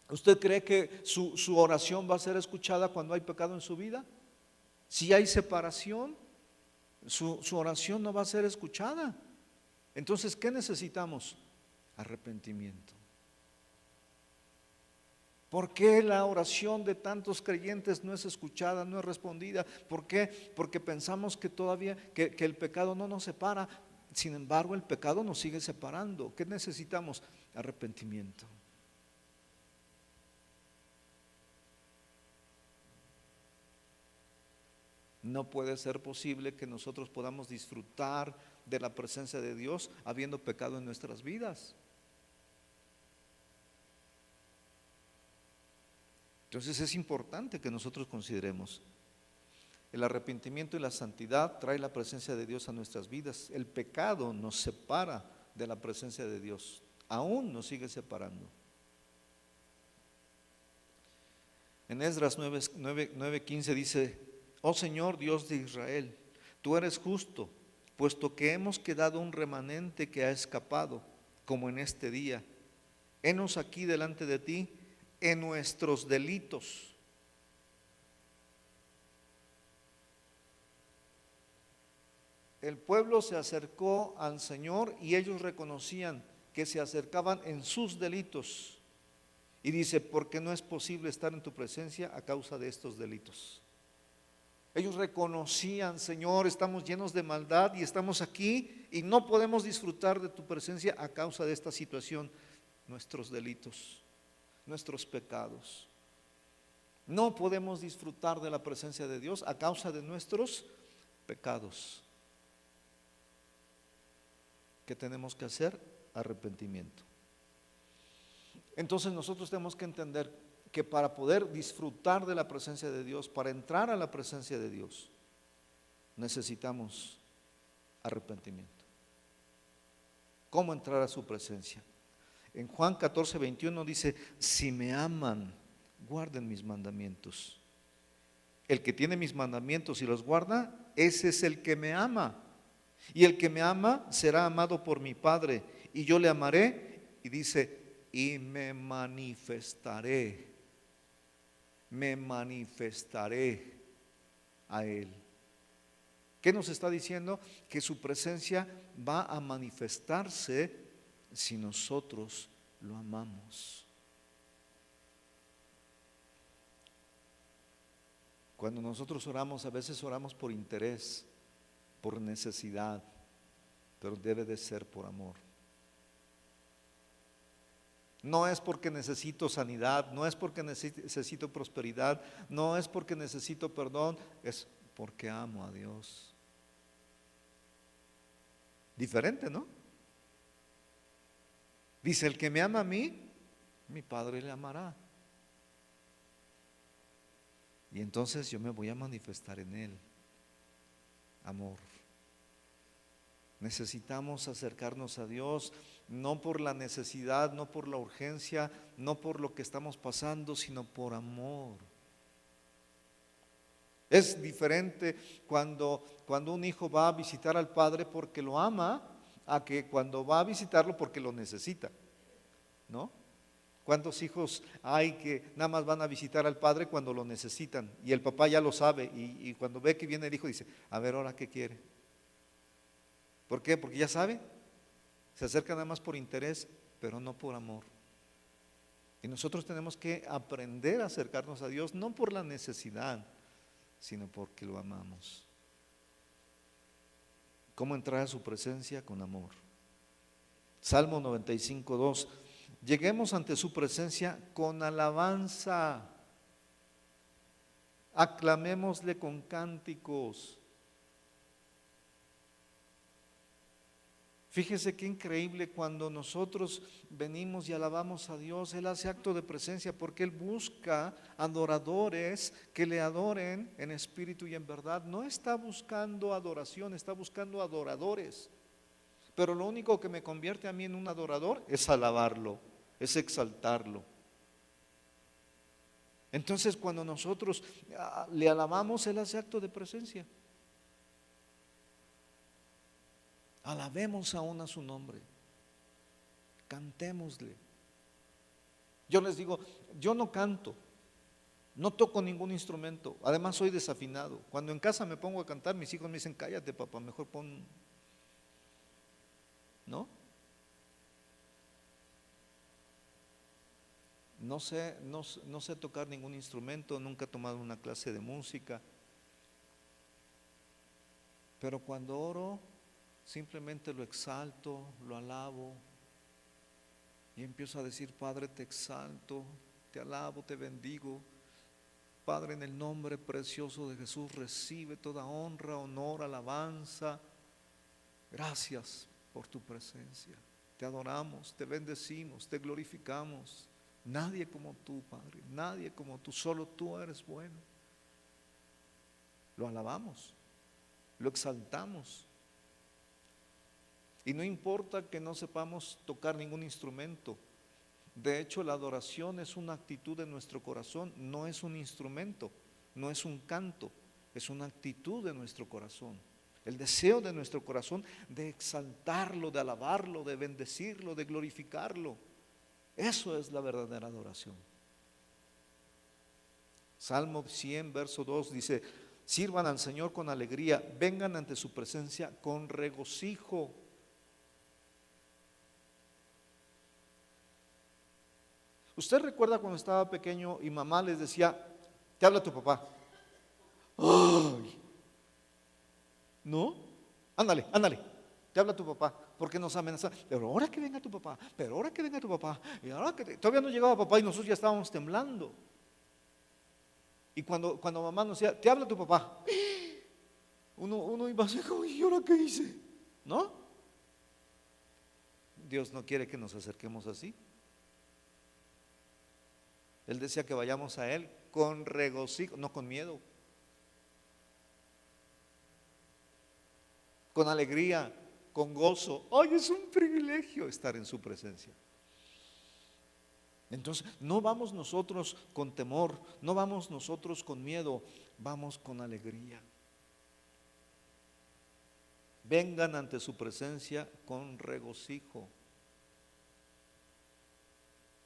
¿Usted cree que su oración va a ser escuchada cuando hay pecado en su vida? Si hay separación, su oración no va a ser escuchada. Entonces, ¿qué necesitamos? Arrepentimiento. ¿Por qué la oración de tantos creyentes no es escuchada, no es respondida? ¿Por qué? Porque pensamos que todavía, que el pecado no nos separa. Sin embargo, el pecado nos sigue separando. ¿Qué necesitamos? Arrepentimiento. No puede ser posible que nosotros podamos disfrutar de la presencia de Dios habiendo pecado en nuestras vidas. Entonces es importante que nosotros consideremos el arrepentimiento y la santidad trae la presencia de Dios a nuestras vidas. El pecado nos separa de la presencia de Dios, aún nos sigue separando. En Esdras 9:15 dice: oh Señor Dios de Israel, tú eres justo, puesto que hemos quedado un remanente que ha escapado, como en este día. Henos aquí delante de ti en nuestros delitos. El pueblo se acercó al Señor y ellos reconocían que se acercaban en sus delitos. Y dice: porque no es posible estar en tu presencia a causa de estos delitos. Ellos reconocían: Señor, estamos llenos de maldad y estamos aquí y no podemos disfrutar de tu presencia a causa de esta situación. Nuestros delitos, nuestros pecados. No podemos disfrutar de la presencia de Dios a causa de nuestros pecados. ¿Qué tenemos que hacer? Arrepentimiento. Entonces nosotros tenemos que entender que para poder disfrutar de la presencia de Dios, para entrar a la presencia de Dios, necesitamos arrepentimiento. ¿Cómo entrar a su presencia? En Juan 14:21 dice: si me aman, guarden mis mandamientos. El que tiene mis mandamientos y los guarda, ese es el que me ama. Y el que me ama será amado por mi Padre, y yo le amaré. Y dice: y me manifestaré a él. ¿Qué nos está diciendo? Que su presencia va a manifestarse si nosotros lo amamos. Cuando nosotros oramos, a veces oramos por interés, por necesidad, pero debe de ser por amor. No es porque necesito sanidad, no es porque necesito prosperidad, no es porque necesito perdón, es porque amo a Dios. Diferente, ¿no? Dice: el que me ama a mí, mi Padre le amará. Y entonces yo me voy a manifestar en él. Amor. Necesitamos acercarnos a Dios, no por la necesidad, no por la urgencia, no por lo que estamos pasando, sino por amor. Es diferente cuando un hijo va a visitar al padre porque lo ama, a que cuando va a visitarlo porque lo necesita, ¿no? ¿Cuántos hijos hay que nada más van a visitar al padre cuando lo necesitan? Y el papá ya lo sabe, y cuando ve que viene el hijo dice: a ver, ahora qué quiere. ¿Por qué? Porque ya sabe. Se acerca nada más por interés, pero no por amor. Y nosotros tenemos que aprender a acercarnos a Dios, no por la necesidad, sino porque lo amamos. ¿Cómo entrar a su presencia? Con amor. Salmo 95:2: lleguemos ante su presencia con alabanza, aclamémosle con cánticos. Fíjese qué increíble cuando nosotros venimos y alabamos a Dios. Él hace acto de presencia porque Él busca adoradores que le adoren en espíritu y en verdad. No está buscando adoración, está buscando adoradores. Pero lo único que me convierte a mí en un adorador es alabarlo, es exaltarlo. Entonces cuando nosotros le alabamos, Él hace acto de presencia. Alabemos aún a su nombre, cantémosle. Yo les digo, yo no canto, no toco ningún instrumento, además soy desafinado. Cuando en casa me pongo a cantar, mis hijos me dicen, cállate papá, mejor pon, ¿no? No sé tocar ningún instrumento, nunca he tomado una clase de música, pero cuando oro, simplemente lo exalto, lo alabo y empiezo a decir, Padre, te exalto, te alabo, te bendigo. Padre, en el nombre precioso de Jesús, recibe toda honra, honor, alabanza. Gracias por tu presencia. Te adoramos, te bendecimos, te glorificamos. Nadie como tú, Padre, nadie como tú, solo tú eres bueno. Lo alabamos, lo exaltamos. Y no importa que no sepamos tocar ningún instrumento. De hecho, la adoración es una actitud de nuestro corazón, no es un instrumento, no es un canto, es una actitud de nuestro corazón. El deseo de nuestro corazón de exaltarlo, de alabarlo, de bendecirlo, de glorificarlo. Eso es la verdadera adoración. Salmo 100, verso 2 dice, sirvan al Señor con alegría, vengan ante su presencia con regocijo. ¿Usted recuerda cuando estaba pequeño y mamá les decía, te habla tu papá? ¡Ay! ¿No? Ándale, ándale, te habla tu papá, porque nos amenaza. Pero ahora que venga tu papá, pero ahora que venga tu papá, y ahora que todavía no llegaba papá y nosotros ya estábamos temblando. Y cuando mamá nos decía, te habla tu papá, uno iba así como, ¿y ahora qué hice? ¿No? Dios no quiere que nos acerquemos así. Él decía que vayamos a Él con regocijo, no con miedo, con alegría, con gozo. ¡Ay, es un privilegio estar en su presencia! Entonces, no vamos nosotros con temor, no vamos nosotros con miedo, vamos con alegría. Vengan ante su presencia con regocijo.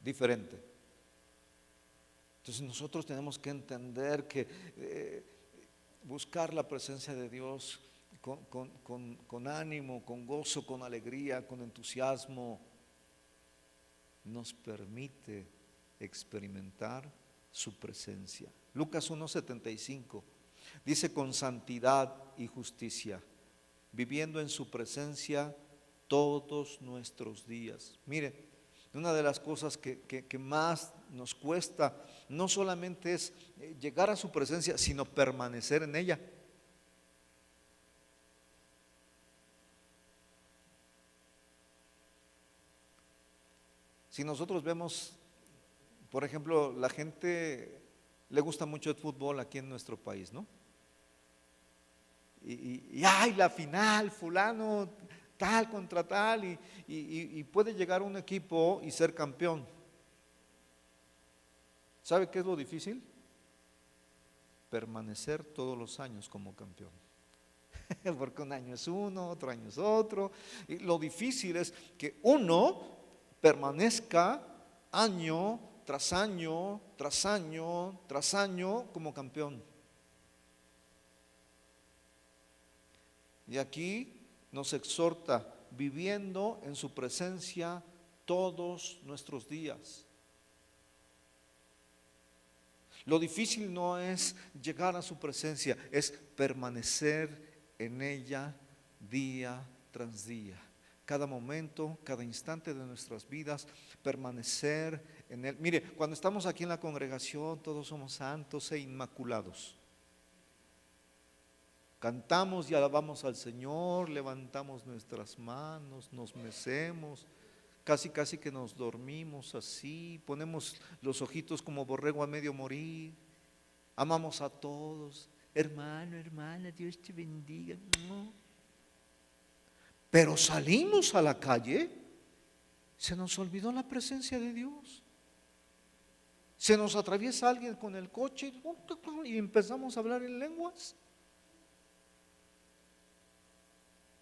Diferente. Entonces nosotros tenemos que entender que buscar la presencia de Dios con ánimo, con gozo, con alegría, con entusiasmo, nos permite experimentar su presencia. Lucas 1:75 dice, con santidad y justicia, viviendo en su presencia todos nuestros días. Mire, una de las cosas que más nos cuesta no solamente es llegar a su presencia, sino permanecer en ella. Si nosotros vemos, por ejemplo, la gente le gusta mucho el fútbol aquí en nuestro país, ¿no? Y ay, la final, fulano tal contra tal, y puede llegar un equipo y ser campeón. ¿Sabe qué es lo difícil? Permanecer todos los años como campeón. Porque un año es uno, otro año es otro. Y lo difícil es que uno permanezca año tras año, tras año, tras año como campeón. Y aquí nos exhorta, viviendo en su presencia todos nuestros días. Lo difícil no es llegar a su presencia, es permanecer en ella día tras día. Cada momento, cada instante de nuestras vidas, permanecer en Él. Mire, cuando estamos aquí en la congregación, todos somos santos e inmaculados. Cantamos y alabamos al Señor, levantamos nuestras manos, nos mecemos, casi que nos dormimos así, ponemos los ojitos como borrego a medio morir, amamos a todos, hermano, hermana, Dios te bendiga. No. Pero salimos a la calle, se nos olvidó la presencia de Dios. Se nos atraviesa alguien con el coche y empezamos a hablar en lenguas.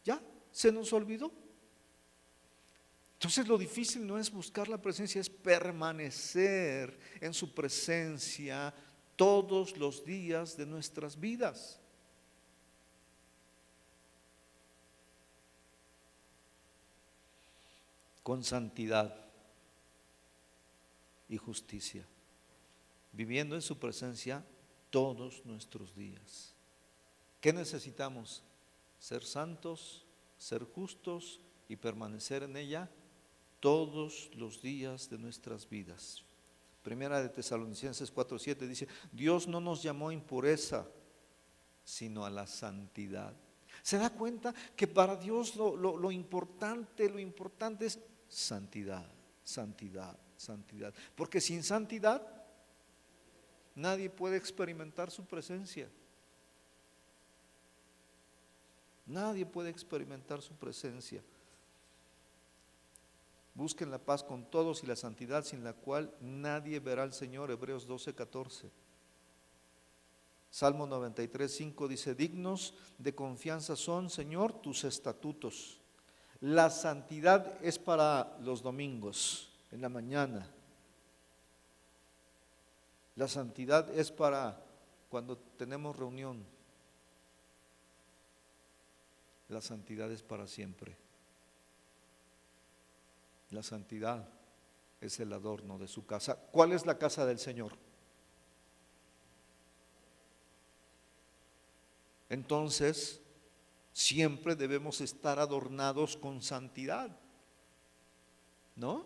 Ya, se nos olvidó. Entonces lo difícil no es buscar la presencia, es permanecer en su presencia todos los días de nuestras vidas. Con santidad y justicia, viviendo en su presencia todos nuestros días. ¿Qué necesitamos? Ser santos, ser justos y permanecer en ella todos los días de nuestras vidas. Primera de Tesalonicenses 4:7 dice: Dios no nos llamó a impureza, sino a la santidad. ¿Se da cuenta que para Dios lo importante es santidad, santidad, santidad? Porque sin santidad nadie puede experimentar su presencia. Nadie puede experimentar su presencia. Busquen la paz con todos y la santidad sin la cual nadie verá al Señor. Hebreos 12:14. Salmo 93:5 dice: dignos de confianza son, Señor, tus estatutos. La santidad es para los domingos, en la mañana. La santidad es para cuando tenemos reunión. La santidad es para siempre. La santidad es el adorno de su casa. ¿Cuál es la casa del Señor? Entonces, siempre debemos estar adornados con santidad, ¿no?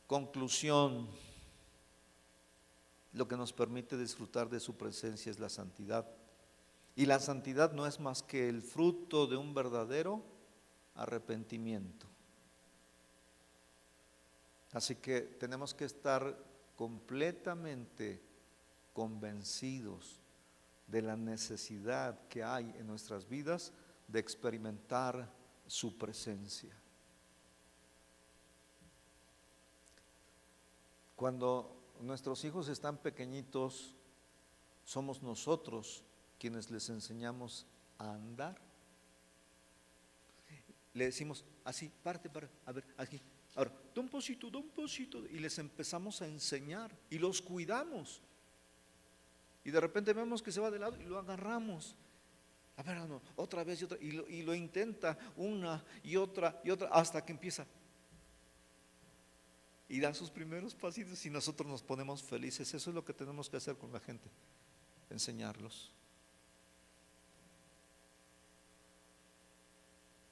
Conclusión: lo que nos permite disfrutar de su presencia es la santidad. Y la santidad no es más que el fruto de un verdadero arrepentimiento. Así que tenemos que estar completamente convencidos de la necesidad que hay en nuestras vidas de experimentar su presencia. Cuando nuestros hijos están pequeñitos, somos nosotros quienes les enseñamos a andar. Le decimos así: parte, a ver, aquí, ahora, da un pasito, y les empezamos a enseñar y los cuidamos. Y de repente vemos que se va de lado y lo agarramos. A ver, no, otra vez y otra, y lo intenta una y otra, hasta que empieza. Y da sus primeros pasitos y nosotros nos ponemos felices. Eso es lo que tenemos que hacer con la gente, enseñarlos.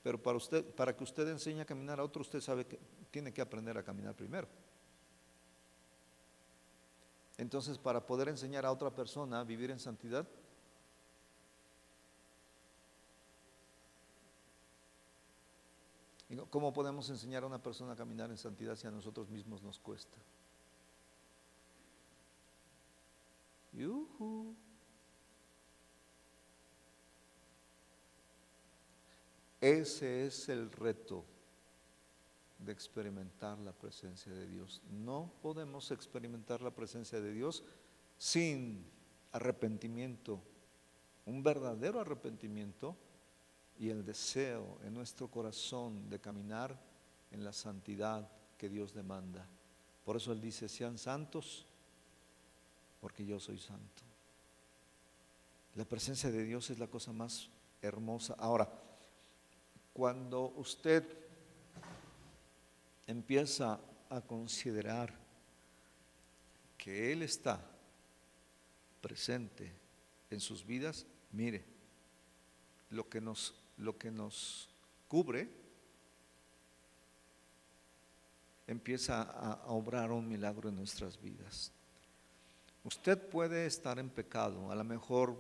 Pero para que usted enseñe a caminar a otro, usted sabe que tiene que aprender a caminar primero. Entonces, para poder enseñar a otra persona a vivir en santidad, ¿cómo podemos enseñar a una persona a caminar en santidad si a nosotros mismos nos cuesta? ¡Yujú! Ese es el reto de experimentar la presencia de Dios. No podemos experimentar la presencia de Dios sin arrepentimiento, un verdadero arrepentimiento y el deseo en nuestro corazón de caminar en la santidad que Dios demanda. Por eso Él dice: sean santos, porque yo soy santo. La presencia de Dios es la cosa más hermosa. Ahora, cuando usted empieza a considerar que Él está presente en sus vidas, mire, lo que nos cubre empieza a obrar un milagro en nuestras vidas. Usted puede estar en pecado, a lo mejor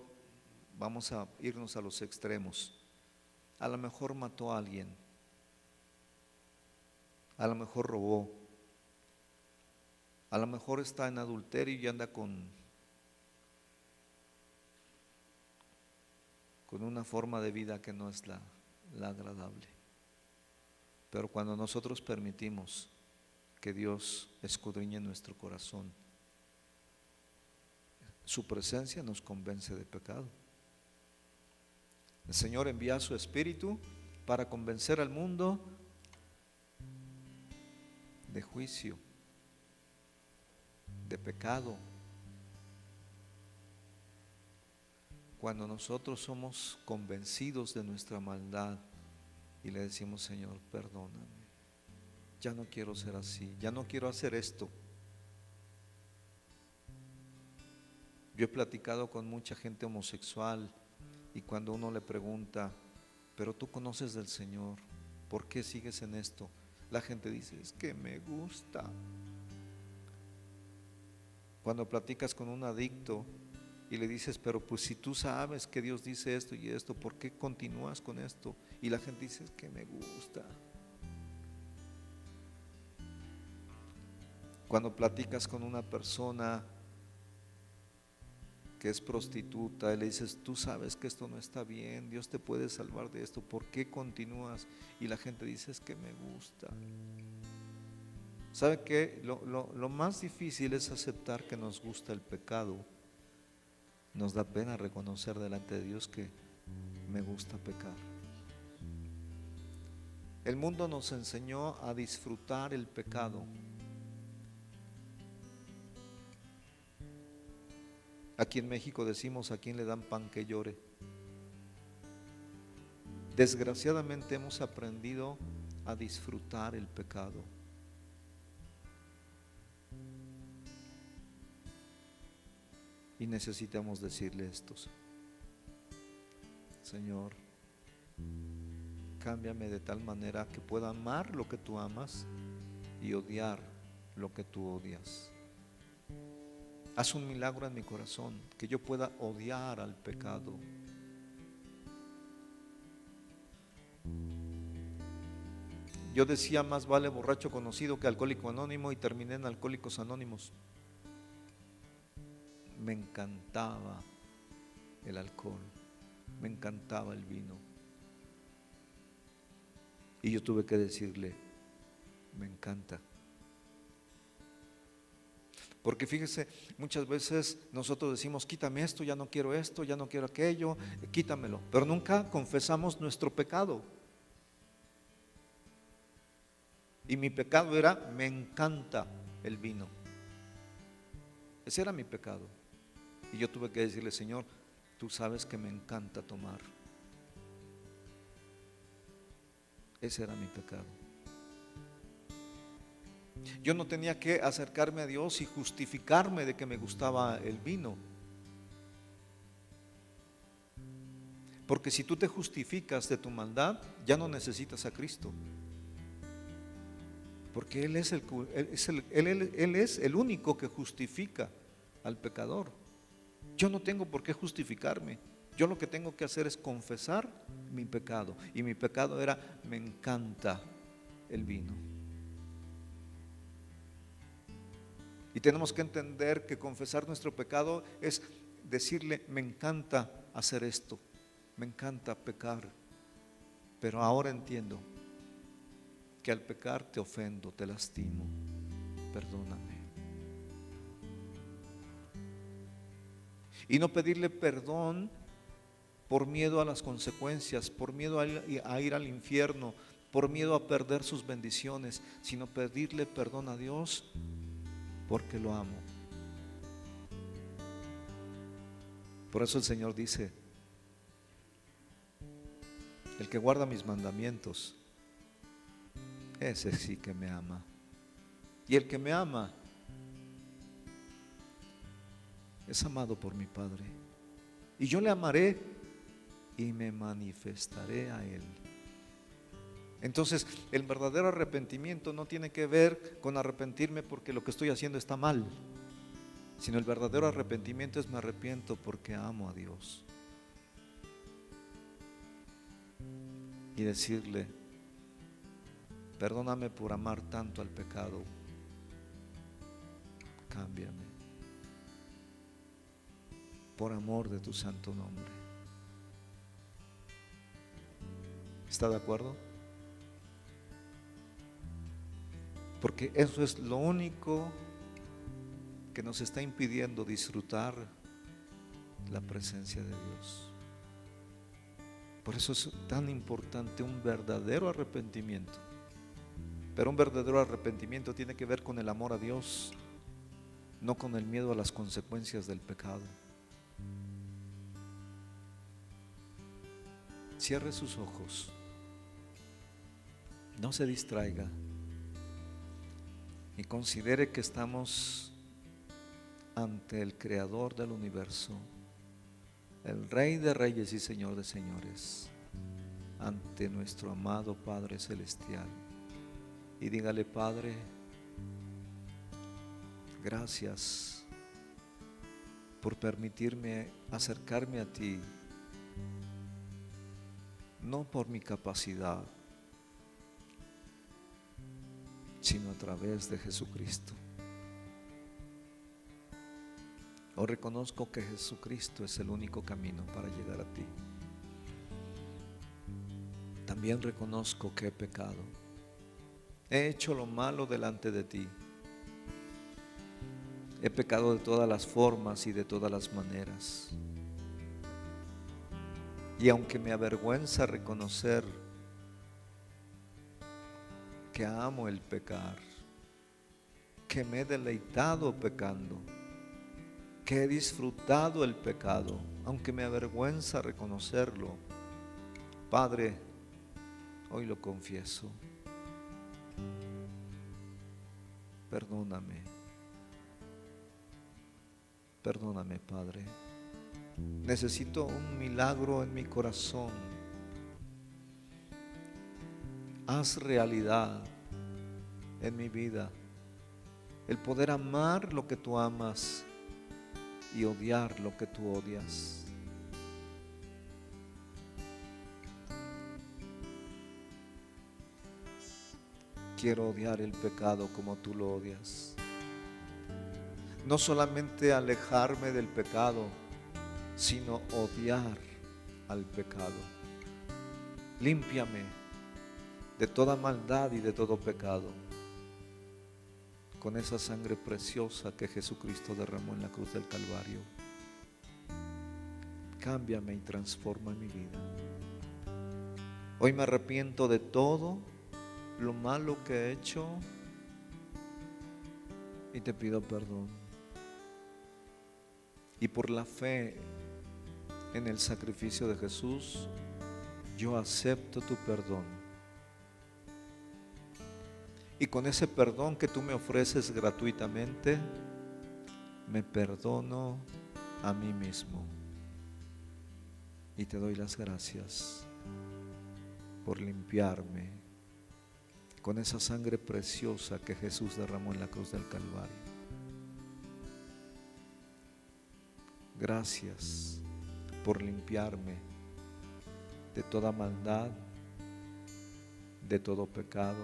vamos a irnos a los extremos. A lo mejor mató a alguien, a lo mejor robó, a lo mejor está en adulterio y anda con una forma de vida que no es la agradable. Pero cuando nosotros permitimos que Dios escudriñe nuestro corazón, su presencia nos convence de pecado. El Señor envía a su Espíritu para convencer al mundo de juicio, de pecado. Cuando nosotros somos convencidos de nuestra maldad y le decimos: Señor, perdóname, ya no quiero ser así, ya no quiero hacer esto. Yo he platicado con mucha gente homosexual y cuando uno le pregunta: pero tú conoces del Señor, ¿por qué sigues en esto? La gente dice: es que me gusta. Cuando platicas con un adicto y le dices: pero pues si tú sabes que Dios dice esto y esto, ¿por qué continúas con esto? Y la gente dice: es que me gusta. Cuando platicas con una persona que es prostituta y le dices: tú sabes que esto no está bien, Dios te puede salvar de esto, ¿por qué continúas? Y la gente dice: es que me gusta. ¿Sabe qué? Lo más difícil es aceptar que nos gusta el pecado. Nos da pena reconocer delante de Dios que me gusta pecar. El mundo nos enseñó a disfrutar el pecado. Aquí en México decimos: a quien le dan pan que llore. Desgraciadamente hemos aprendido a disfrutar el pecado. Y necesitamos decirle esto: Señor, cámbiame de tal manera que pueda amar lo que tú amas y odiar lo que tú odias. Haz un milagro en mi corazón, que yo pueda odiar al pecado. Yo decía: más vale borracho conocido que alcohólico anónimo, y terminé en Alcohólicos Anónimos. Me encantaba el alcohol, me encantaba el vino. Y yo tuve que decirle: me encanta. Porque fíjese, muchas veces nosotros decimos: quítame esto, ya no quiero esto, ya no quiero aquello, quítamelo. Pero nunca confesamos nuestro pecado. Y mi pecado era: me encanta el vino. Ese era mi pecado. Y yo tuve que decirle: Señor, tú sabes que me encanta tomar. Ese era mi pecado. Yo no tenía que acercarme a Dios y justificarme de que me gustaba el vino. Porque si tú te justificas de tu maldad, ya no necesitas a Cristo. Porque Él es el único que justifica al pecador. Yo no tengo por qué justificarme. Yo lo que tengo que hacer es confesar mi pecado. Y mi pecado era: me encanta el vino. Y tenemos que entender que confesar nuestro pecado es decirle: me encanta hacer esto, me encanta pecar, pero ahora entiendo que al pecar te ofendo, te lastimo, perdóname. Y no pedirle perdón por miedo a las consecuencias, por miedo a ir al infierno, por miedo a perder sus bendiciones, sino pedirle perdón a Dios porque lo amo. Por eso el Señor dice: el que guarda mis mandamientos, ese sí que me ama. Y el que me ama es amado por mi Padre. Y yo le amaré y me manifestaré a Él. Entonces, el verdadero arrepentimiento no tiene que ver con arrepentirme porque lo que estoy haciendo está mal, sino el verdadero arrepentimiento es: me arrepiento porque amo a Dios. Y decirle: perdóname por amar tanto al pecado, cámbiame por amor de tu santo nombre. ¿Está de acuerdo? Porque eso es lo único que nos está impidiendo disfrutar la presencia de Dios. Por eso es tan importante un verdadero arrepentimiento. Pero un verdadero arrepentimiento tiene que ver con el amor a Dios, no con el miedo a las consecuencias del pecado. Cierre sus ojos, no se distraiga y considere que estamos ante el Creador del universo, el Rey de Reyes y Señor de Señores, ante nuestro amado Padre Celestial. Y dígale: Padre, gracias por permitirme acercarme a ti, no por mi capacidad, sino a través de Jesucristo. Hoy reconozco que Jesucristo es el único camino para llegar a ti. También reconozco que he pecado. He hecho lo malo delante de ti. He pecado de todas las formas y de todas las maneras. Y aunque me avergüenza reconocer que amo el pecar, que me he deleitado pecando, que he disfrutado el pecado, aunque me avergüenza reconocerlo, Padre, hoy lo confieso. Perdóname. Perdóname, Padre. Necesito un milagro en mi corazón. Haz realidad en mi vida el poder amar lo que tú amas y odiar lo que tú odias. Quiero odiar el pecado como tú lo odias. No solamente alejarme del pecado, sino odiar al pecado. Límpiame de toda maldad y de todo pecado con esa sangre preciosa que Jesucristo derramó en la cruz del Calvario. Cámbiame y transforma mi vida. Hoy me arrepiento de todo lo malo que he hecho y te pido perdón. Y por la fe en el sacrificio de Jesús, yo acepto tu perdón. Y con ese perdón que tú me ofreces gratuitamente, me perdono a mí mismo. Y te doy las gracias por limpiarme con esa sangre preciosa que Jesús derramó en la cruz del Calvario. Gracias por limpiarme de toda maldad, de todo pecado.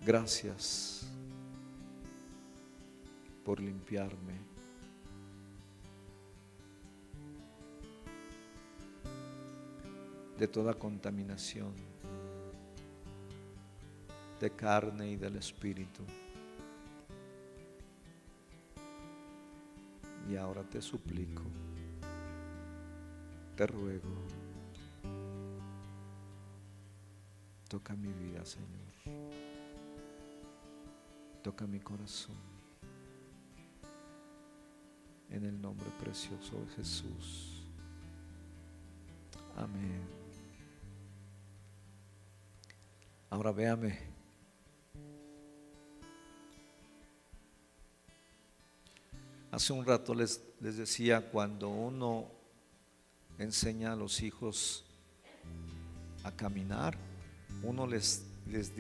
Gracias por limpiarme de toda contaminación de carne y del espíritu. Y ahora te suplico, te ruego, toca mi vida, Señor. Toca mi corazón. En el nombre precioso de Jesús. Amén. Ahora véame. Hace un rato les decía, cuando uno enseña a los hijos a caminar, uno les dice